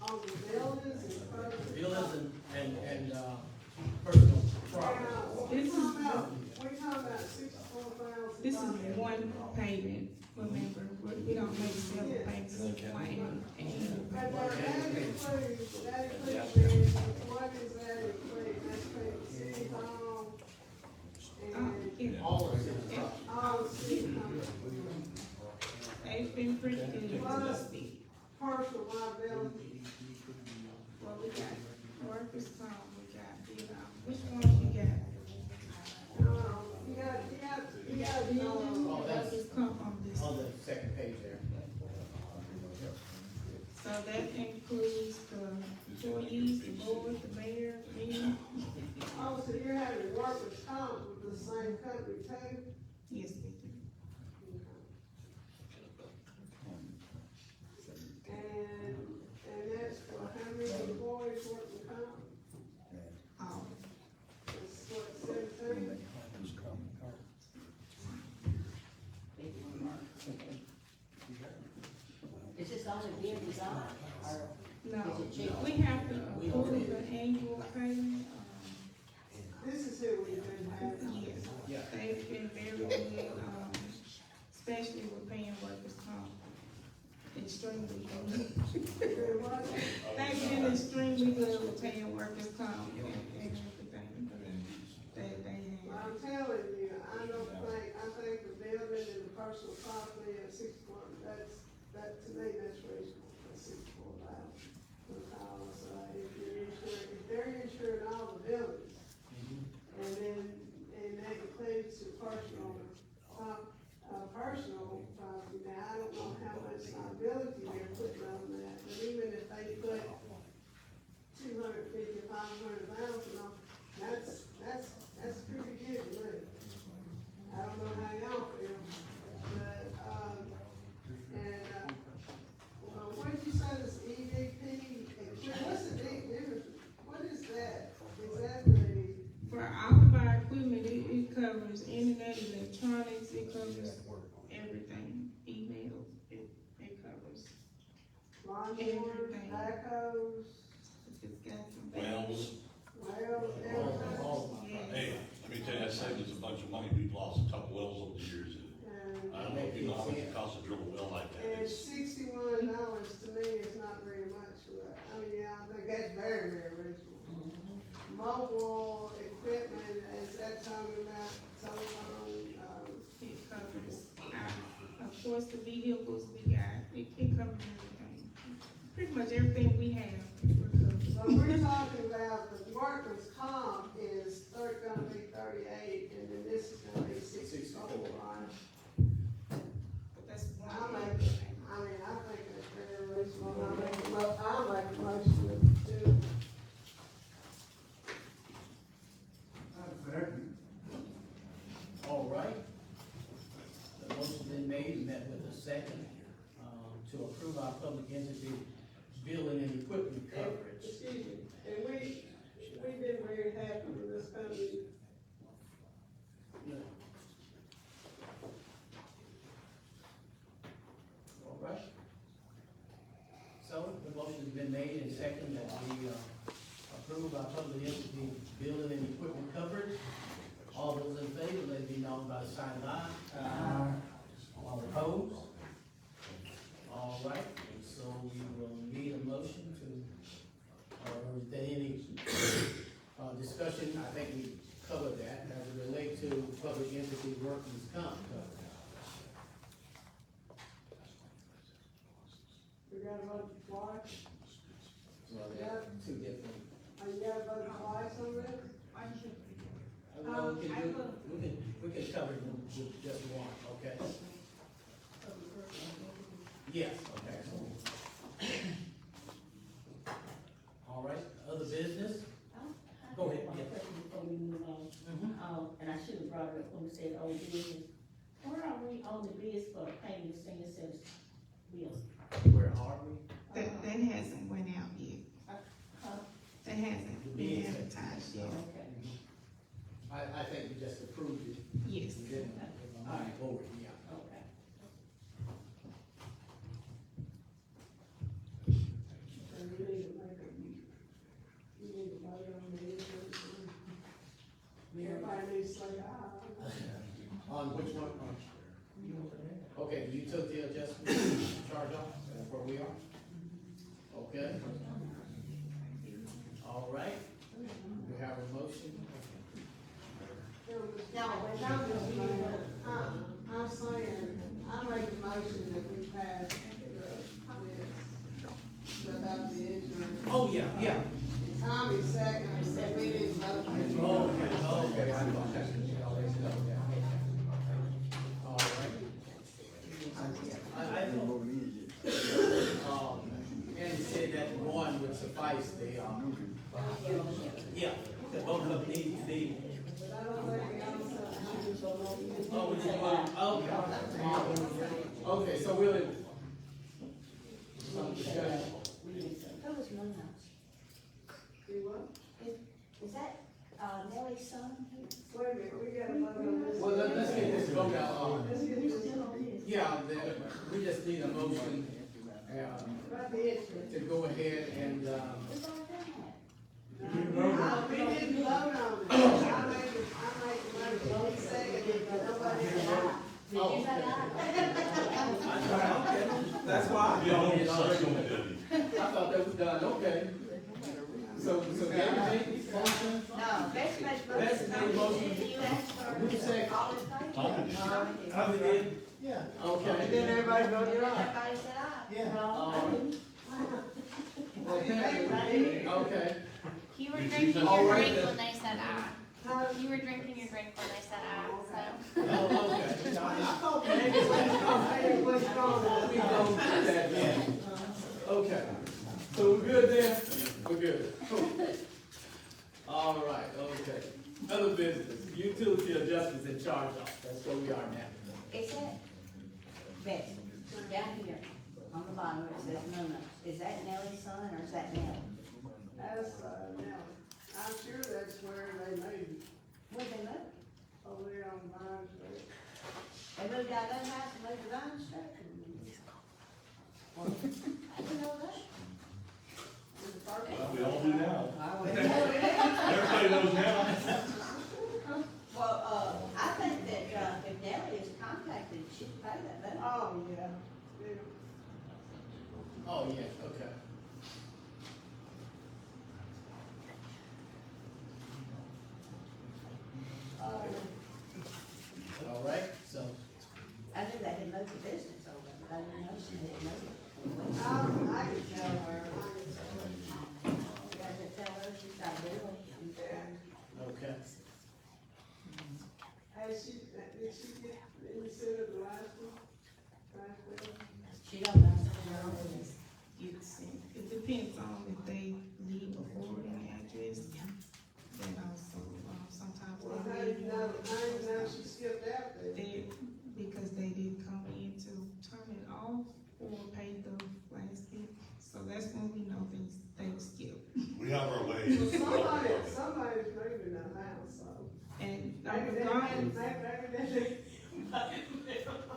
on the buildings and property. buildings and personal property. Now, This is- we talking about $64,000. This is one payment, remember, we don't make several payments, plan, and But that includes, what is that include? That's paid city hall and yeah, All of it. all city hall. they've been pretty good to us. Personal liability. Well, we got workers' comp, we got, which one you got? You got, Oh, that's Workers' comp on this. on the second page there. So that includes the employees, the board, the mayor, me, oh, so you're having workers' comp with the same company too? yes, we do. And that's for how many employees working comp? It's what, 17? Is this only being designed, or? No, Is it cheap? we have to approve the annual payment, This is who we've been having. yes. Yeah. They've been very good, especially with paying workers' comp. Extremely good. Very much. They've been extremely good with paying workers' comp and everything that they have. I'm telling you, I think the building and the personal property at 64, that, to me, that's reasonable, that's $64,000. Because, if they're insuring all the buildings, and that includes the personal property, now, I don't know how much liability they're putting on that, but even if they put 250, 500,000 on, that's pretty good, lawnmower, Everything. backhoes, It's got some. Wells, wells, everything. hey, let me tell you, that saved us a bunch of money. We've lost a couple wells over the years. And, I don't know if you know how much it costs to drill a well like that. and It's, $61 to me is not very much for that. I mean, yeah, I think that's very, very reasonable. Mobile equipment, is that talking about telephone, It covers, of course, the vehicles we got, it covers everything. Pretty much everything we have, we're covered. so we're talking about the workers' comp is gonna be 38, and then this is gonna be 64, right? But that's I one. make, I mean, I think it's very reasonable, I make a motion to, All right. The motion's been made and met with a second, to approve our public entity building and equipment coverage. excuse me, and we've been very happy with this company. All right. So the motion's been made and second that we, approve our public entity building and equipment coverage. All those in favor, let it be known by the sign of aye. All opposed? All right, so we will need a motion to, or is there any, discussion? I think we covered that as it relates to public entity workers' comp coverage. We gotta vote twice, Well, they're two different. you gotta vote twice on this? Well, we can cover them with just one, okay? Yes, okay. All right, other business? Go ahead, One yeah. question before we move on. And I should have brought it up when we said old business. Where are we on the bids for paying the senior citizens bill? Where are we? That hasn't went out yet. Huh? That hasn't been advertised yet. Okay. I think we just approved it. Yes. We didn't, all right, forward, yeah. Okay. And you need to make a, you need to vote on the insurance. Everybody needs to say aye. On which one? Okay, you took the adjustment charge off, that's where we are? Okay. All right, we have a motion. No, but not just a minute. I'm saying, I make a motion that we pass this about the insurance. Oh, yeah, yeah. Tommy second, so we didn't vote. Okay, I thought that's what you always know. All right. Andy said that one would suffice the, yeah, that both of them need. But I don't think we also. Oh, we just, okay, so we'll, some discussion. Who was Moon? Do what? Is that, Nellie's son? Wait a minute, we gotta vote on this. Well, let's get this vote out. Let's get this. Yeah, we just need a motion, About the insurance. to go ahead and, We didn't vote on it. I made the motion, he seconded, but nobody said aye. Did you say aye? that's why. you know, it's like on the I thought that was done, okay. So Gary made motion, No, Betsy made the Betsy made a motion. Didn't you ask for? Who seconded? All in favor? Tommy did? Yeah. Okay. And then everybody voted aye. Everybody said aye. Yeah. No, I didn't. Okay. You were drinking All your right, drink then. when they said aye. You were drinking your drink when they said aye, so. Oh, okay. I thought maybe it was strong. We don't do that yet. Okay. So we're good there? We're good. All right, okay. Other business, utility adjustments and charge off. That's where we are now. Is that, Betsy, down here, on the bottom where it says Nuna, is that Nellie's son or is that Nellie? That's, now, I'm sure that's where they moved, Where'd they move? over there on Vine Street. They moved out of that house and moved to Vine Street? I didn't know that. Was it Barbie? Well, we all do now. I wouldn't. Everybody knows now. Well, I think that, if Nellie is contacted, she'd pay that bill. Oh, yeah. Yeah. Oh, yeah, okay. All right, so, I knew they had moved the business over, but I didn't know she had moved it. I can tell her, I can tell her. You guys should tell her she's got a bill. okay. Hey, did she get, did you send her the last one? Last bill? She don't know. It depends on if they leave a forwarding address, then also, sometimes Well, they how leave you you. know she skipped out there? Because they didn't come in to turn it off or pay the last bill, so that's when we know they skip. We have our ways. Well, somebody's moving the house, so. And Maybe they, regardless,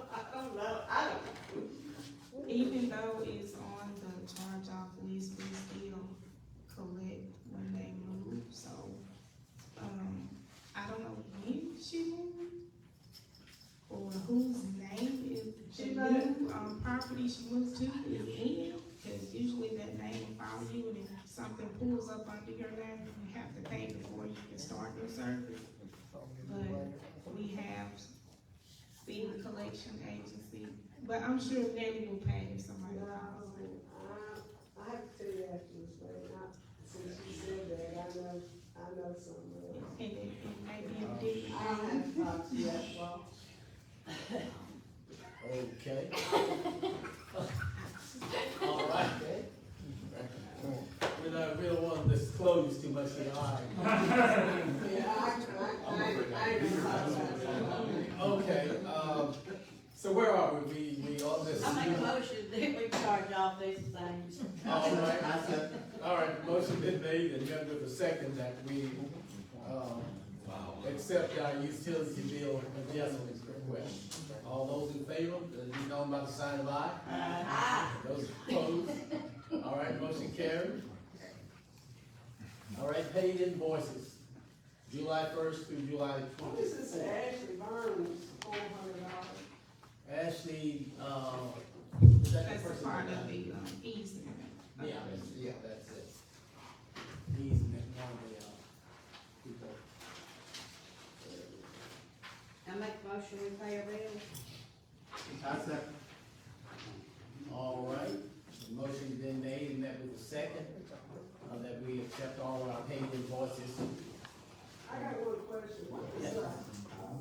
I don't know, even though it's on the charge off list, we still collect when they move, so, I don't know when she moved, or whose name is She the moved. new, property she moved to is in, cause usually that name will follow you, and if something pulls up under your name, you have to pay before you can start your service. But we have the collection agency, but I'm sure Nelly will pay if somebody No, calls. I have to tell you afterwards, but since you said that, I know something. And it may be a different I don't name. have to talk to you after all. Okay. All right. We don't want to disclose too much here, all right. Yeah, I ain't gonna talk about that. Okay, so where are we? We on this? I make a motion that we charge off these things. All right, all right, motion been made and then with the second that we, accept our utility bill adjustment request. All those in favor, you know by the sign of aye. Aye. Those opposed? All right, motion carried. All right, paid invoices, July 1st through July What 20th. is this Ashley Burns, $400? Ashley, is that the That's person? part of the, easement. Yeah, that's it. Easement, one of the, people. I make a motion we pay our bill. All right, the motion's been made and met with the second, that we accept all of our paid invoices. I got one question, what is,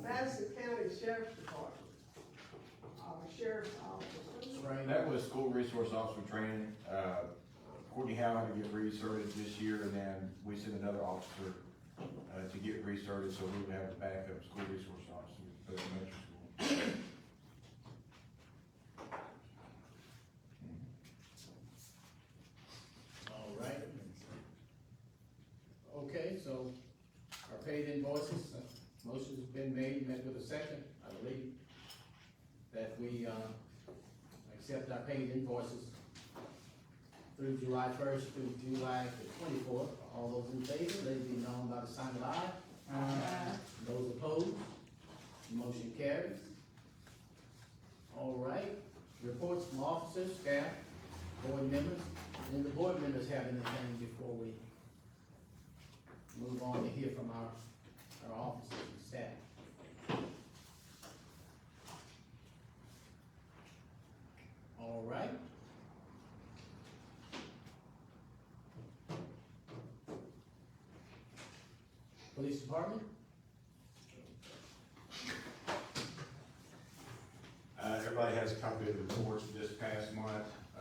Madison County Sheriff's Department? Sheriff's Office, what is Right. That was school resource officer training. Courtney Howe had to get recerted this year, and then we sent another officer, to get recerted, so we would have a backup school resource officer for elementary school. All right. Okay, so our paid invoices, motion's been made, met with a second, I believe, that we, accept our paid invoices through July 1st through July the 24th. All those in favor, let it be known by the sign of aye. Those opposed, motion carries. All right, reports from officers, staff, board members. And the board members have anything before we move on to hear from our officers and staff? All right. Police department? Everybody has a copy of the reports this past month.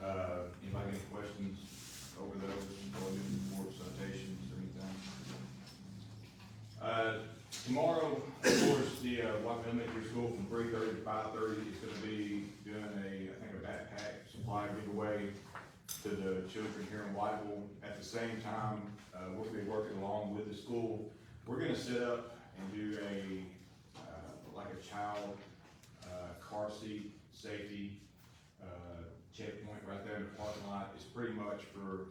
Anybody got any questions over those, reports, citations, or anything? Tomorrow, of course, the Whiteville Elementary School from 3:30 to 5:30 is gonna be doing I think a backpack supply giveaway to the children here in Whiteville. At the same time, we're gonna be working along with the school. We're gonna set up and do like a child car seat safety checkpoint right there in the parking lot. It's pretty much for,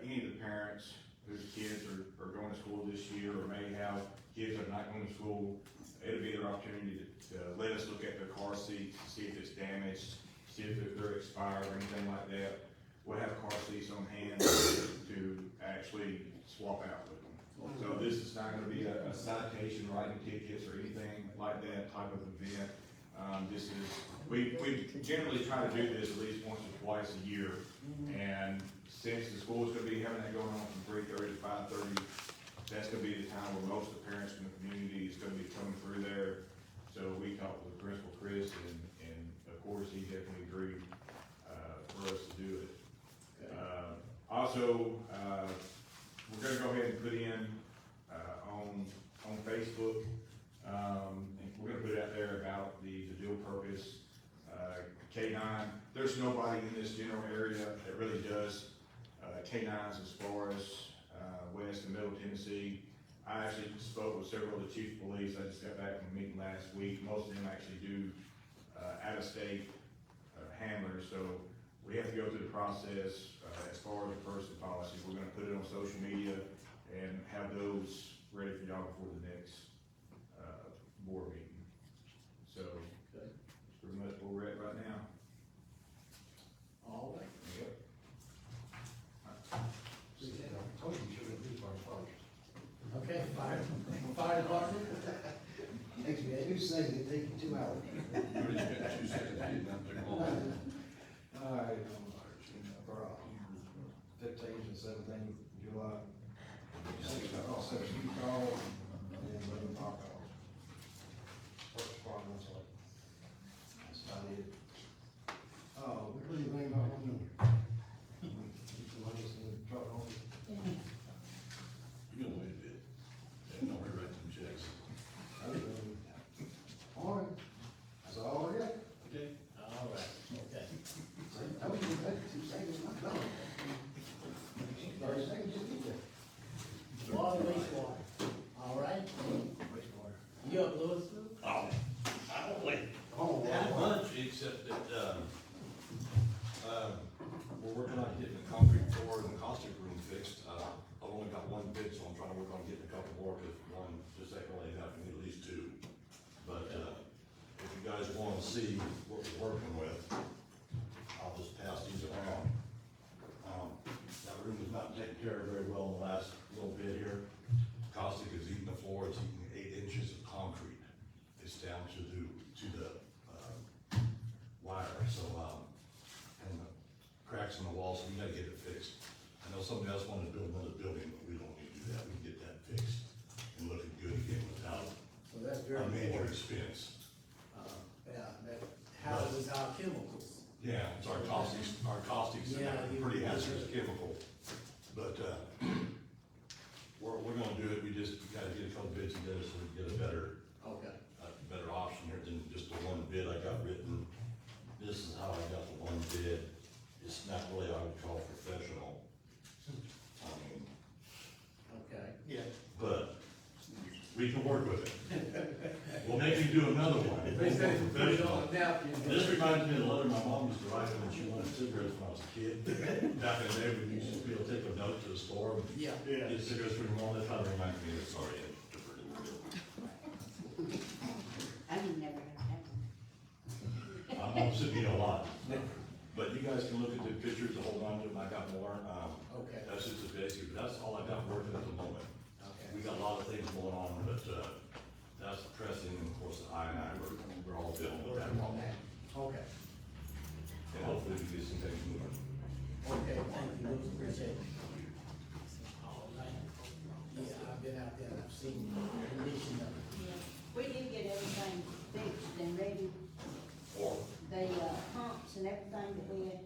any of the parents whose kids are going to school this year, or may have kids that are not going to school. It'll be their opportunity to let us look at their car seats, see if it's damaged, see if they're expired or anything like that. We'll have car seats on hand to actually swap out with them. So this is not gonna be a citation, writing tickets, or anything like that type of event. This is, we generally try to do this at least once or twice a year. And since the school's gonna be having that going on from 3:30 to 5:30, that's gonna be the time where most of the parents in the community is gonna be coming through there. So we talked with Principal Chris, and of course, he definitely agreed, for us to do it. Also, we're gonna go ahead and put in, on Facebook, and we're gonna put it out there about the dual purpose, K-9. There's nobody in this general area that really does, K-9s as far as, West and Middle Tennessee. I actually spoke with several of the chief of police. I just got back from a meeting last week. Most of them actually do, out-of-state, handlers, so we have to go through the process, as far as the person policy. We're gonna put it on social media and have those ready for y'all before the next, board meeting. So, that's pretty much where we're at right now. All right. Yep. Okay, fire department? Thanks, man. Who says it take you 2 hours? You already spent 2 seconds, you didn't have to take long. All right, for 15th and 17th July. 6 you call, and then 11 o'clock calls. First department, so that's about it. Oh, what do you think about one number? Somebody else in the truck on it? You can wait a bit. Yeah, don't worry about them checks. All right, that's all I got. Okay. All right, okay. I was gonna take 2 seconds, I'm done. 30 seconds, just get there. Water, wastewater, all right? Wastewater. You up, Louis? Oh, I don't wait. Oh, Not much, except that, we're working on getting the concrete floor and the caustic room fixed. I've only got one bid, so I'm trying to work on getting a couple more, because one just ain't really enough, we need at least 2. But, if you guys wanna see what we're working with, I'll just pass these around. That room was not taken care of very well in the last little bit here. Caustic is eating the floor, it's eating 8 inches of concrete. It's down to the wire, so, and the cracks in the walls, so we gotta get it fixed. I know somebody else wanted to build another building, but we don't need to do that, we can get that fixed and looking good again without So that's very a major important. expense. Yeah, that houses our chemicals. Yeah, it's our caustics Yeah, are you- pretty hazardous chemical, but, we're gonna do it, we gotta get a couple bids together so we can get a better option here than just the one bid I got written. This is how I got the one bid, it's not really, I would call professional. I mean, Okay. yeah. But we can work with it. We'll make you do another one. Put it on a napkin. This reminds me of the letter my mom used to write when she wanted cigarettes when I was a kid. Back in the day, we used to be able to take a note to the store and Yeah. get cigarettes for your mom. That kind of reminds me of, sorry. I would never have that one. I'm sitting here a lot. But you guys can look at the pictures to hold on to them. I got more. Okay. That's just the basic, but that's all I got working at the moment. Okay. We got a lot of things going on, but, that's pressing, and of course, the I&I, we're all dealing with that problem. Okay. And hopefully we get some things moving. Okay, thank you, Louis, appreciate it. All right. Yeah, I've been out there, and I've seen the condition of it. We did get everything fixed and ready, Or, the pumps and everything that we had,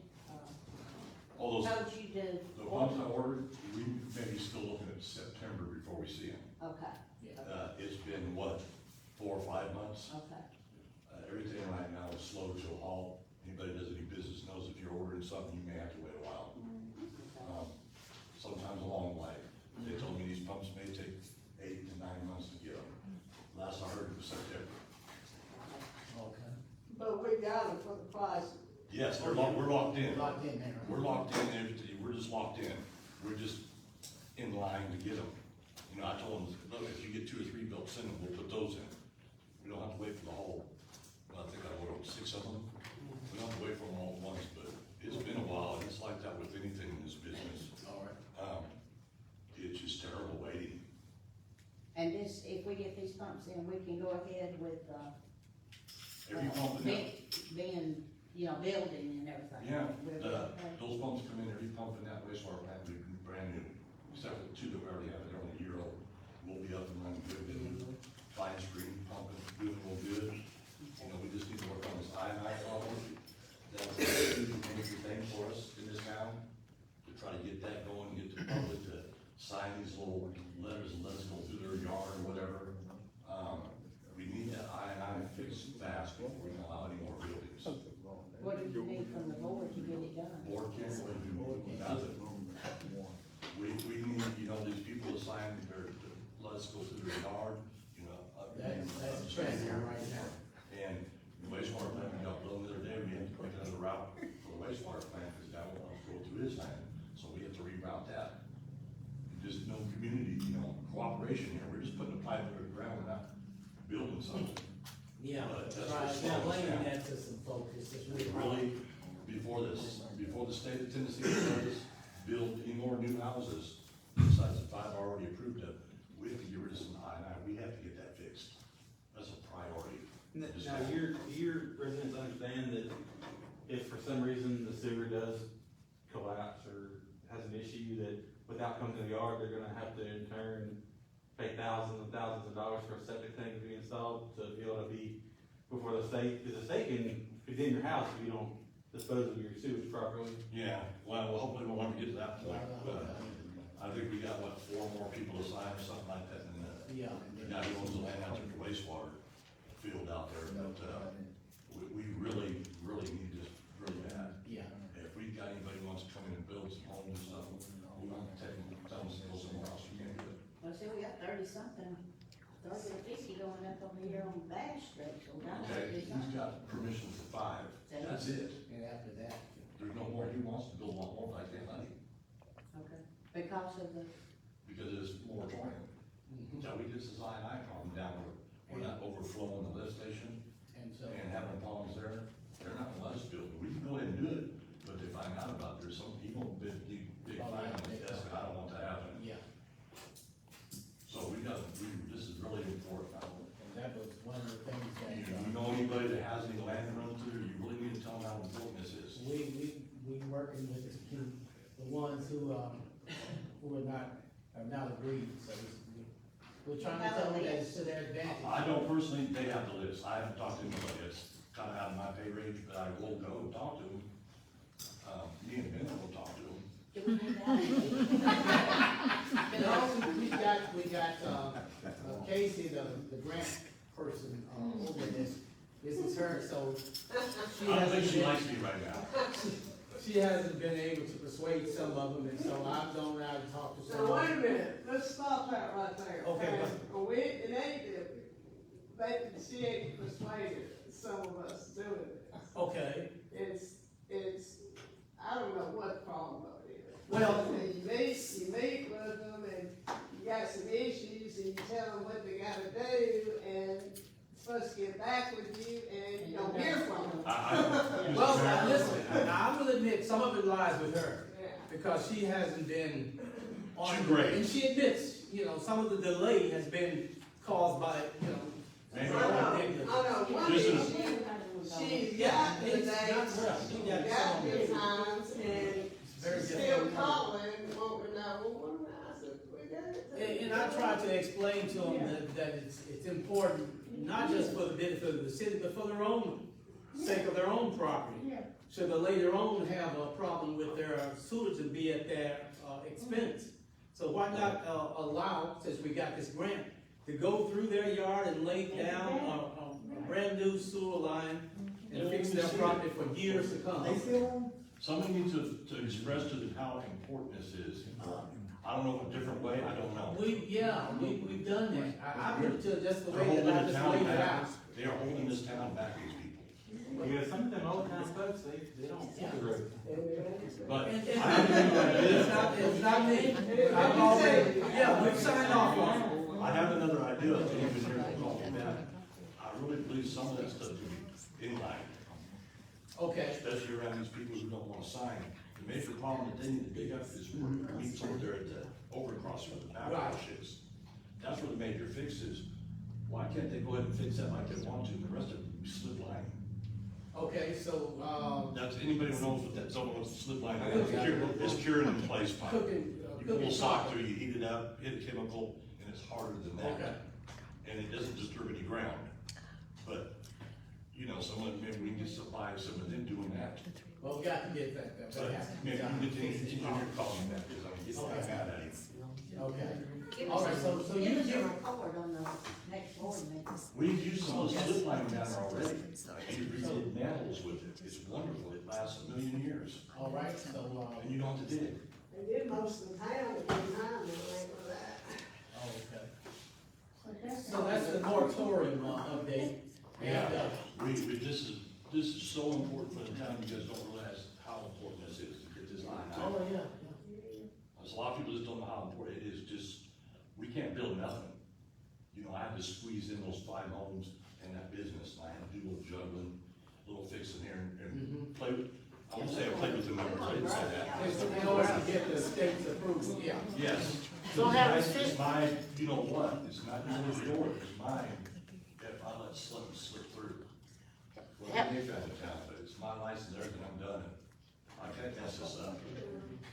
all those, told you to. the ones I ordered, we may be still looking at September before we see them. Okay, It's been, what, 4 or 5 months? okay. Everything right now is slow to a halt. Anybody that does any business knows if you're ordering something, you may have to wait a while. Sometimes a long way. They told me these pumps may take 8 to 9 months to get them. Last I heard it was September. Okay. But we got it for the price. Yes, we're locked in. Locked in there. We're locked in, we're just locked in. We're just in line to get them. You know, I told them, look, if you get 2 or 3 built, send them, we'll put those in. We don't have to wait for the whole, I think I ordered 6 of them. We don't have to wait for them all at once, but it's been a while, and it's like that with anything in this business. All right. It's just terrible waiting. And this, if we get these pumps in, we can go ahead with, Every pump in there. being, you know, building and everything. Yeah, We're- those pumps come in, every pump in that wastewater plant will be brand new, except for the 2 that we already have, they're only a year old. We'll be up and running good, fine screen pumping, doing real good. You know, we just need to work on this I&I problem. That's a huge major thing for us in this town, to try to get that going, get the public to sign these little letters and let us go through their yard or whatever. We need that I&I fixed fast before we can allow any more buildings. What do you need from the board to get it done? Board can't really do nothing. We need, you know, these people to sign their, let us go through their yard, you know. That's a trend here right now. And the wastewater plant, we got blown the other day, we had to make another route for the wastewater plant, because that one wants to go through his land, so we have to reroute that. Just no community, you know, cooperation here, we're just putting a pipe under the ground, we're not building something. Yeah, But that's try what slows us explaining down. that to some folks, it's just We really. really, before the state of Tennessee let us build any more new houses, besides the 5 already approved of, we have to get rid of some I&I, we have to get that fixed. That's a priority. Now, your residents understand that if for some reason the sewer does collapse or has an issue, that without coming to the yard, they're gonna have to in turn pay thousands and thousands of dollars for a septic tank to be installed, to be able to be before the state, because the state can condemn your house if you don't dispose of your sewage properly. Yeah, well, hopefully we'll never get to that point, but I think we got, 4 more people to sign or something like that, and Yeah. the guy who owns the land out there, the wastewater field out there, but, we really, really need this really bad. Yeah. If we got anybody who wants to come in and build some homes and stuff, we want to tell them to go somewhere else, you can't do it. Well, see, we got 30-something, 30 or 50 going up over here on Bash Street, so down there. Okay, he's got permission for 5, that's it. And after that. There's no more, he wants to build a lot more, but I can't let him, Okay, because of the, because it's moratorium. Until we get this I&I problem down, we're not overflowing the lift station And so. and having problems there, they're not gonna let us build it. We can go ahead and do it, but they find out about there's some evil big fine on the desk, and I don't want that happening. Yeah, So this is really important. and that was one of the things that. You know anybody that has any land to run through, you really need to tell them how important this is. We working with the ones who are not, have not agreed, so we're trying to tell them that it's to their advantage. I don't personally, they have the list, I haven't talked to anybody, it's kinda out of my pay range, but I will go and talk to them. Me and Ben will talk to them. do we need that? No, we got, Casey, the grant person, over this is her, so. I don't think she likes me right now. She hasn't been able to persuade some of them, and so I've gone out and talked to some. Now, wait a minute, let's stop that right there. Okay. It ain't, she ain't persuaded some of us doing it. Okay, It's, I don't know what the problem of it is. Well- You meet with them and you got some issues and you tell them what they gotta do and supposed to get back with you and you don't hear from them. well, now listen, now I will admit, some of it lies with her, Yeah. because she hasn't been on. She's great. And she admits, some of the delay has been caused by, I know, one This issue, is- she's Yeah, got the it's not dates, well. She she got got some. the times, and very she's still difficult. calling, wanting to know, well, I said, we got it. And I try to explain to them that it's important, not just for the benefit of the city, but for their own sake of their own property. Should they later on have a problem with their sewage and be at their expense. So why not allow, since we got this grant, to go through their yard and lay down a brand new sewer line and fix their property for years to come. Somebody needs to express to them how important this is. I don't know, a different way, I don't know. We've done that. I put it to just the They're way holding that I the just town laid it back, out. they are holding this town back, these people. Yeah, some of them old time folks, they don't see the road. But And- I have another It's idea. not, it's not me. I've already, yeah, we've signed off on it. I have another idea, the engineer will call me back. I really believe some of that stuff could be inline, Okay, especially around these people who don't wanna sign. The major problem that they need to dig up is where it meets over there at the overcross where the backlash is. That's where the major fix is. Why can't they go ahead and fix that like they want to, and the rest of it will be slip line? okay, so, That's, anybody who knows what that, someone wants to slip line, it's cured in place pipe. cooking, You pull a cooking. sock through, you heat it up, hit a chemical, and it's harder than Okay. that. And it doesn't disturb any ground. But, you know, someone, maybe we can just supply some of them doing that. Well, we got to get that. But maybe we can get the engineer calling that, because I'm getting mad at him. Okay. Give All us right, a- so give you, us a you, report on the next board meeting. We've used some of the slip line down there already. We redid mantles with it. It's wonderful. It lasts 1,000,000 years. all right, so, And you don't have to dig. And then most of the town is behind me like that. okay. So that's the moratorium update. And, This is so important for the town. You guys don't realize how important this is to get this line out. oh, yeah, There's a lot of people that don't know how important it is. Just, we can't build nothing. You know, I had to squeeze in those 5 homes in that business, and I had to do a little juggling, a little fixing here, and play with, I won't say I played with the numbers, I didn't say that. It's in order to get the state's approval, yeah. Yes. So have It's the it's city- my, you know what, it's not yours, it's mine, if I let something slip through. Well, I live out of town, but it's my license, everything, I'm done. I can't mess this up.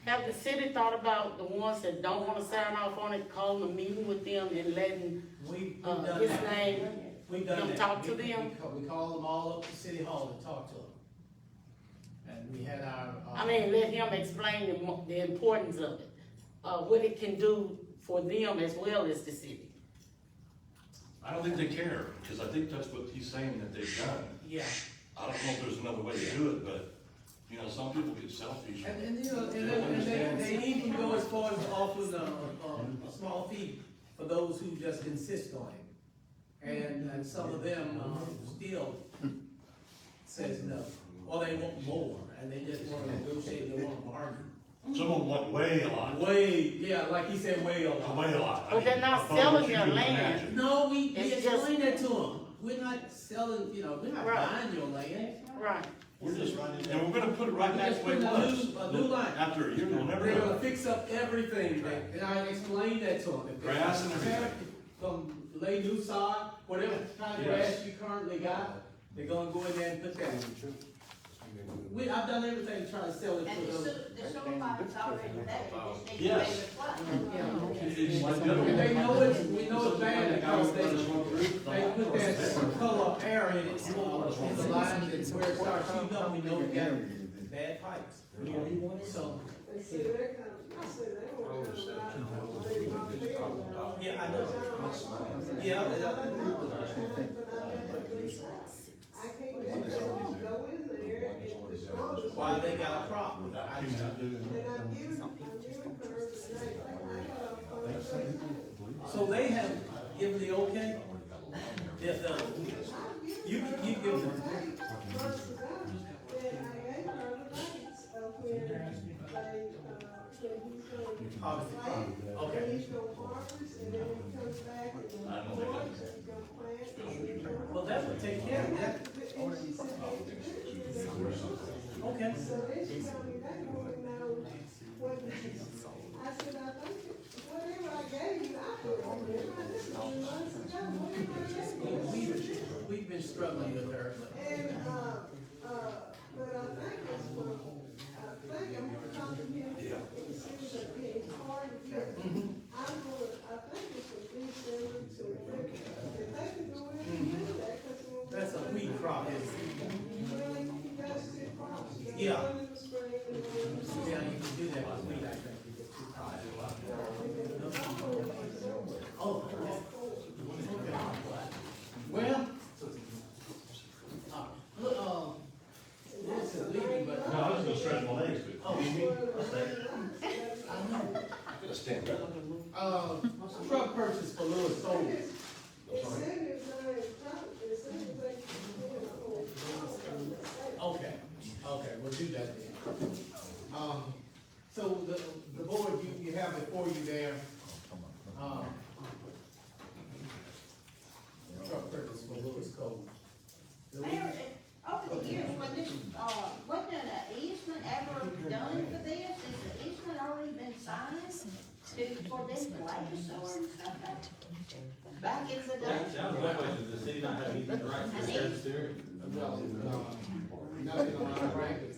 Have the city thought about the ones that don't wanna sign off on it, calling a meeting with them and letting, We've done his that. name, We've done them that. talk to We- them? We call them all up to City Hall and talk to them. And we had our. I mean, let him explain the importance of it, what it can do for them as well as the city. I don't think they care, because I think that's what he's saying that they've done. Yeah, I don't know if there's another way to do it, but, you know, some people get selfish. and you know, and they even go as far as offering a small fee for those who just insist on it. And some of them, still says no, or they want more, and they just wanna negotiate, they wanna bargain. Someone want way a lot, Way, yeah, like he said, way a lot. way a lot. But they're not Above selling what you their can land. imagine. No, we It's just- explained that to them. We're not selling, you know, we're not Right. buying your land. Right. We're just running, and we're gonna put it right We're back just the way it putting was. a new line. After a year, we'll never They're know. gonna fix up everything, and I explained that to them. If they Grass and everything. From lay new sod, whatever kind of Yes. grass you currently got, they're gonna go in there and put that. I've done everything to try to sell it And to the them. supervisor's already there, they just need to pay Yes. the flat. It's like the other And they one. know we know it's bad because they put that color air in it, in the line, and where it starts shooting up, we know we got bad pipes. So, They see they're coming, I said they were coming out, they my field. yeah, I know. Yeah, I can't let them go in there and destroy the. why they got a problem. And I'm giving her the name, I got a phone. So they have given the okay? Yes, you give them. Okay. He's gonna harvest, and then he comes back and I know plant, that. he's gonna plant, and he's gonna. Well, that would take care of that. And she said, Okay. so then she told me, they don't even know what, I said, I think, whatever I gave you, I put on there, this is months ago, whatever I gave you. We've been struggling with her, but. And, but I think it's from, I think I'm gonna talk to him, and see if it's hard to get. I'm gonna, I think it's from December to, if they can go in and do that, cause we'll. That's a wheat crop, isn't it? Well, you guys did crops, you got Yeah. one in the spring and one in the summer. Yeah, you can do that with wheat, I think, you get two crops. Oh, okay. Well, look, Lewis is leaving, but. No, I was gonna stretch my legs, but. Oh, I know. I'm gonna stand up. Truck purchase for Lewis sold. It said his name, it said they, you know, we'll do that then. So the board, you have before you there, truck purchase for Lewis Cove. Mayor, over the years, when this, wasn't an easement ever done for this? Has the easement already been signed for them to lay the sewer and stuff? Back in the day? That was my question, does the city not have any rights to serve sewer? Nothing on our brackets.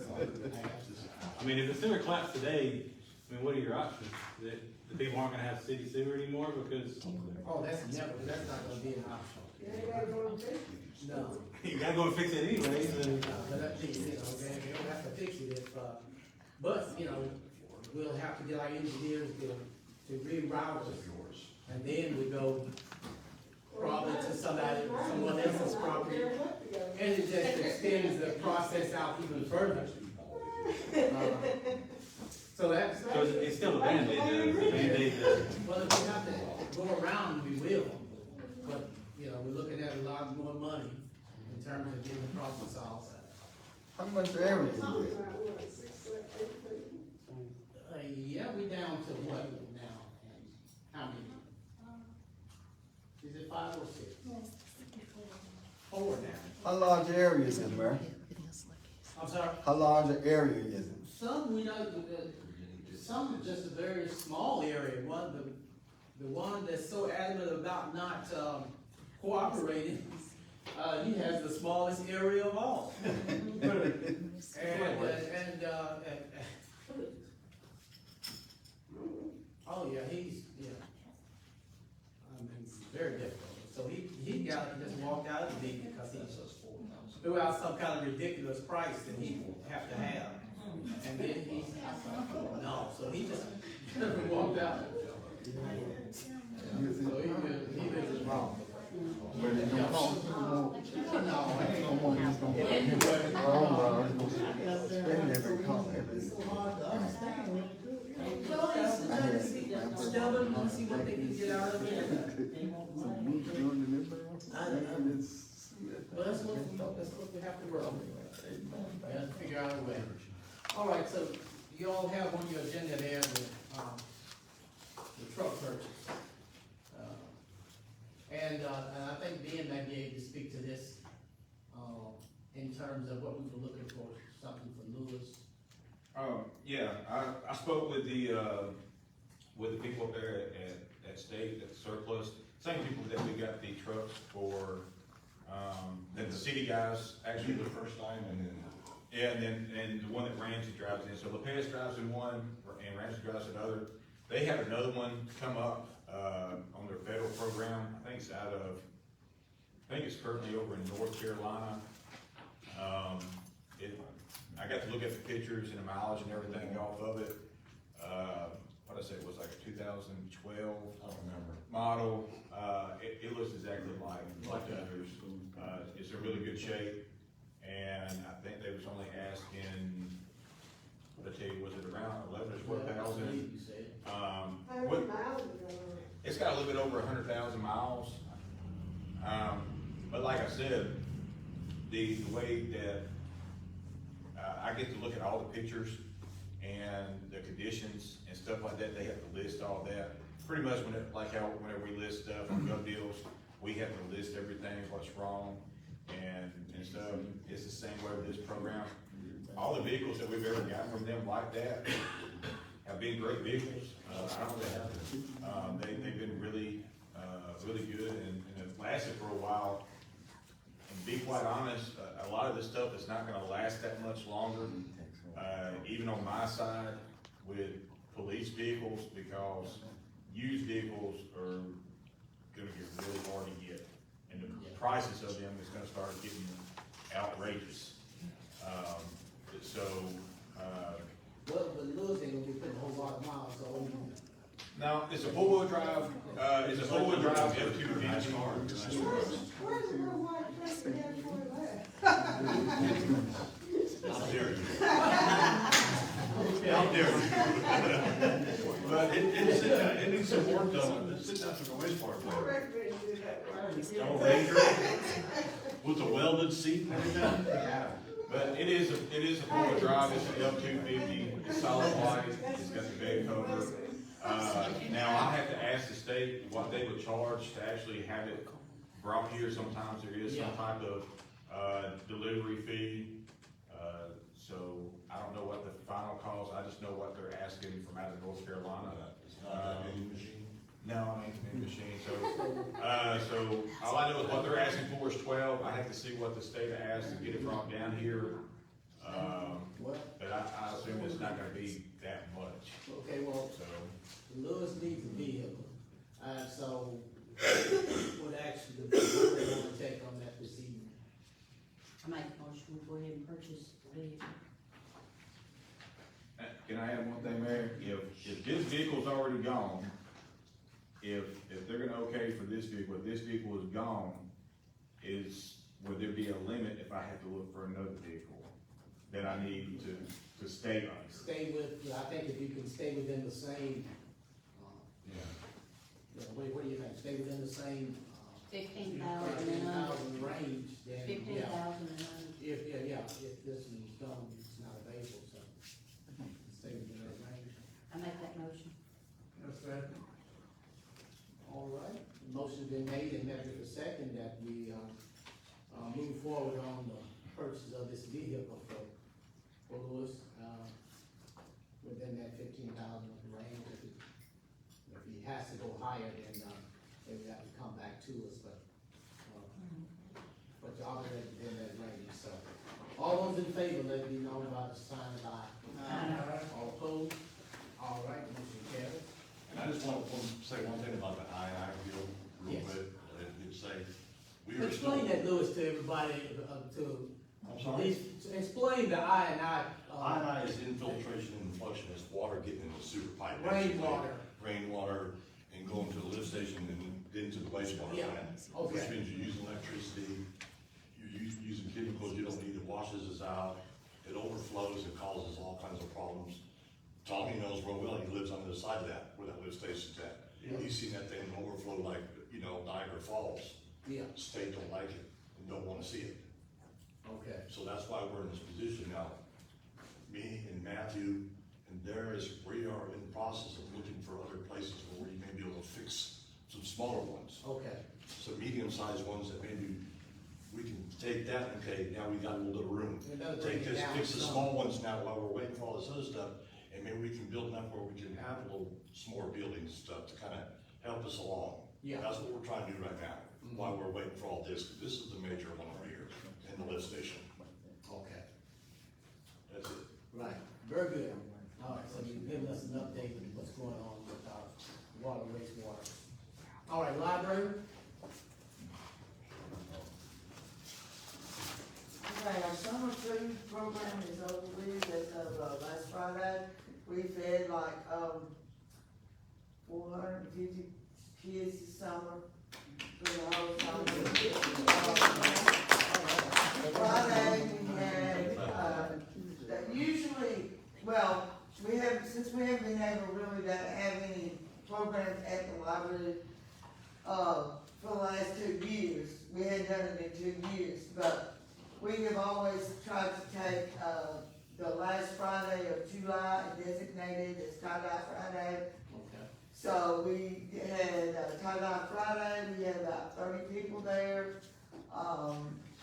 I mean, if the sewer collapsed today, I mean, what are your options? That the people aren't gonna have city sewer anymore because Oh, that's not gonna be an option. You ain't gotta go and fix it. No. you gotta go and fix it anyways, and But I think, you don't have to fix it if, but, we'll have to get our engineers to reroute us. And then we go probably to someone else's property. And it just extends the process out even further. So that's. so it's still a Band-Aid, Well, if we have to go around, we will. But, we're looking at a lot more money in terms of getting the problem solved. How much area is Something it? like, what, 6, 7, 8 feet? Yeah, we down to what now? How many? Is it 5 or 6? 4 now. How large area is it, Mayor? I'm sorry? How large an area is it? Some we know, some are just a very small area. The one that's so adamant about not cooperating, he has the smallest area of all. Oh yeah, I mean, it's very difficult. So he just walked out of the meeting because he threw out some kind of ridiculous price that he have to have. And then so he just walked out. So he was wrong. But it don't cost too much. Spend every cost, Stubborn, we'll see what they can get out of it. But that's what we have to work on. We have to figure out a way. All right, so you all have on your agenda there the truck purchase. And I think Ben may be able to speak to this, in terms of what we were looking for, something for Lewis. Yeah, I spoke with the people up there at State, at Surplus, same people that we got the trucks for, that the city guys actually the first time, and the one that Ramsey drives in. So Lopez drives in one, and Ramsey drives another. They have another one come up, on their federal program. I think it's currently over in North Carolina. I got to look at the pictures and the mileage and everything off of it. What I said, it was like a 2012 I don't remember model. It looks exactly like the others. It's in really good shape, and I think they was only asking, I tell you, was it around 11 or 12,000? It's got a little bit over 100,000 miles. But like I said, the way that I get to look at all the pictures and the conditions and stuff like that, they have to list all that. Pretty much whenever we list stuff on Gov Deals, we have to list everything, what's wrong and stuff. It's the same way with this program. All the vehicles that we've ever gotten from them like that have been great vehicles. They've been really good and have lasted for a while. And to be quite honest, a lot of this stuff is not gonna last that much longer, even on my side with police vehicles, because used vehicles are gonna get really hard to get. And the prices of them is gonna start getting outrageous. Well, but Lewis ain't gonna be putting a whole lot of miles on. No, it's a four-wheel drive, F-250. Where's the little white truck we had for that? How dare you? How dare you? But it needs some work done, it's sitting out for the waste part. I recommend you do that. Oh, Ranger, with the welded seat and everything. But it is a four-wheel drive, it's an F-250, it's solid white, it's got the bed cover. Now I have to ask the state what they would charge to actually have it brought here. Sometimes there is some type of, delivery fee. So I don't know what the final cost, I just know what they're asking from out of North Carolina. It's not a vending machine. No, I mean, vending machine, so all I know is what they're asking for is 12, I have to see what the state asks to get it brought down here. But I assume it's not gonna be that much, Okay, well, so. Lewis needs a vehicle, so what action do we want to take on that this evening? I make a motion, we go ahead and purchase the vehicle. Can I add one thing, Mayor? If this vehicle's already gone, if they're gonna okay for this vehicle, if this vehicle is gone, would there be a limit if I have to look for another vehicle that I need to stay under? Stay with, I think if you can stay within the same, what do you think, stay within the same, 15,000 and under. 15,000 range, then, 15,000 yeah. and under. If this one's gone, it's not available, so, stay within that range. I make that motion. That's right. All right, motion's been made and met with a second that we, move forward on the purchase of this vehicle for Lewis, within that 15,000 range. If he has to go higher, then, they would have to come back to us, but you're already within that range, so. All those in favor, let it be known by the sign of aye. Aye. All opposed? All right, motion carries. And I just want to say one thing about the I deal real Yes. quick. It'd say, we are Explain still. that, Lewis, to everybody, I'm sorry? Explain the I and I. I is infiltration and flushing, it's water getting in the sewer pipe. basically. Rainwater. Rainwater and going to the lift station and into the wastewater Yeah, plant. okay. Which means you're using electricity, you're using chemicals you don't need, it washes us out, it overflows, it causes all kinds of problems. Tommy knows real well, he lives on the other side of that, where that lift station's at. He's seen that thing overflow like, Niagara Falls. Yeah, State don't like it and don't wanna see it. okay. So that's why we're in this position now. Me and Matthew and Darius, we are in the process of looking for other places where we may be able to fix some smaller ones. Okay, Some medium-sized ones that maybe we can take that, okay, now we got a little bit of room. Another bring Take it this, down fix the some. small ones now while we're waiting for all this other stuff, and maybe we can build enough where we can have a little smaller buildings and stuff to kind of help us along. Yeah. That's what we're trying to do right now, while we're waiting for all this, 'cause this is the major one over here in the lift station. okay, That's it. right, very good. All right, so you've given us an update of what's going on with our water, wastewater. All right, library? Okay, our summer food program is over with as of, last Friday. We fed like, 450 kids this summer, for the whole summer. Friday, we had, that usually, well, since we haven't been able really to have any programs at the library, for the last 2 years, we hadn't done it in 2 years, but we have always tried to take, the last Friday of July and designate it as tie-dye Friday. Okay. So we had tie-dye Friday, we had about 30 people there.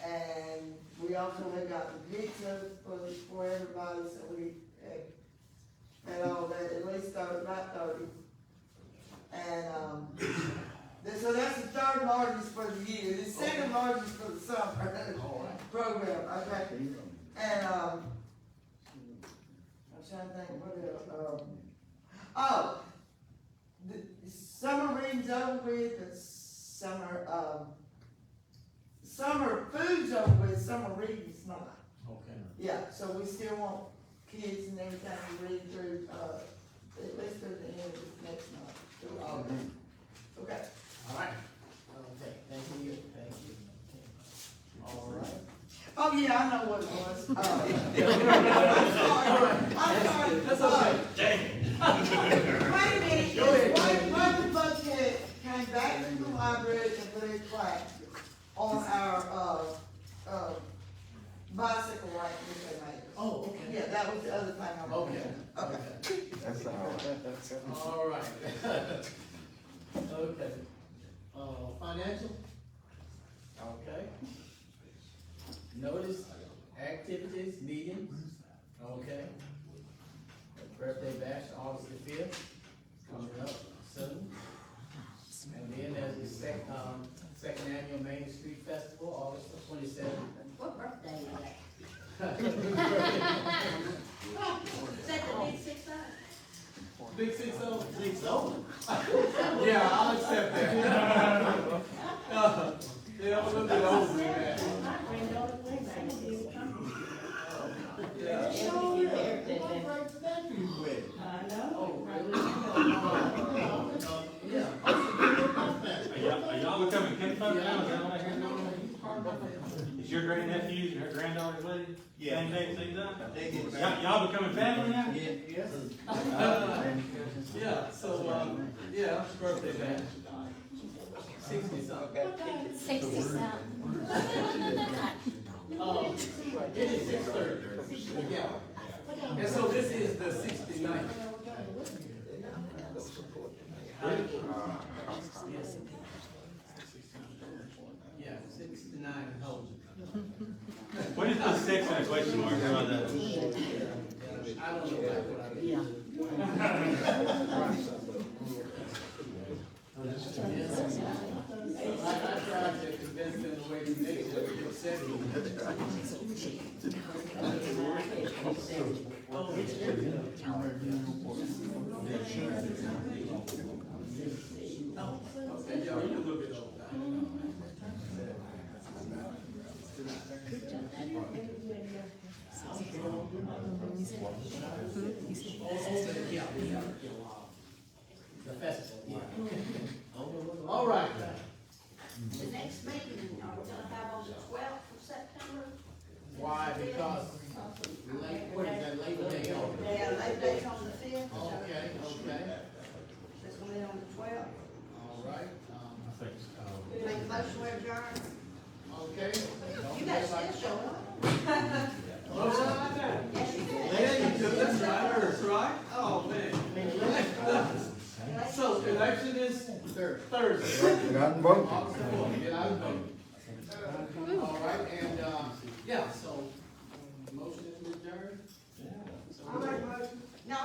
And we also had gotten pizza for everybody, so we had all that, at least about 30. And, so that's the third largest for the year, the second largest for the summer program, okay? And, I'm trying to think, what else, the summer reading's over with, the summer food's over with, summer reading's not. Okay. Yeah, so we still want kids and everything to read through, at least through the end of this next month, through August. Okay. All right. Okay, thank you. All right. Oh, yeah, I know what it was. I'm sorry. That's okay. Wait a minute, one bucket came back from the library and put a plaque on our, bicycle ramp financial? Okay. Notice, activities, meetings, okay. Birthday bash, August the fifth, coming up soon. And then there's the second annual Main Street Festival, August the 27th. What birthday is that? Big Is that the big 6-0? 6-0? 6-0? Yeah, I'll accept that. Yeah, I'm a little bit older than that. My granddaughter went, I did something. Yeah. I know. Yeah. Are y'all becoming kinfolk now? Is that what I hear? Is your grandnephews and her granddaughter's wedding? Yeah. Same day, same time? Y'all becoming family now? Yes. Yeah, so, yeah, birthday bash. 60-something. 60-something. It is 6:30. Yeah. And so this is the 69th. Yeah, 69 holes. What is the 6 and a question mark? How about that? I don't know what I did. Yeah. I tried to convince them the way you make it, they said okay, yeah, you look it over. The festival, yeah. All right. The next meeting, are we gonna have on the 12th of September? Why? Because what is that, Labor Day? Yeah, Labor Day's on the 5th. so Okay, okay. It's gonna be on the 12th. All right. Make a motion to adjourn. Okay. You guys still show up. Yes, you did. Yeah, you do, that's right. Oh, man. So, election is Thursday. Got them both. August the 4th, get out and vote. All right, and, yeah, so, motion is adjourned? I make a motion. No,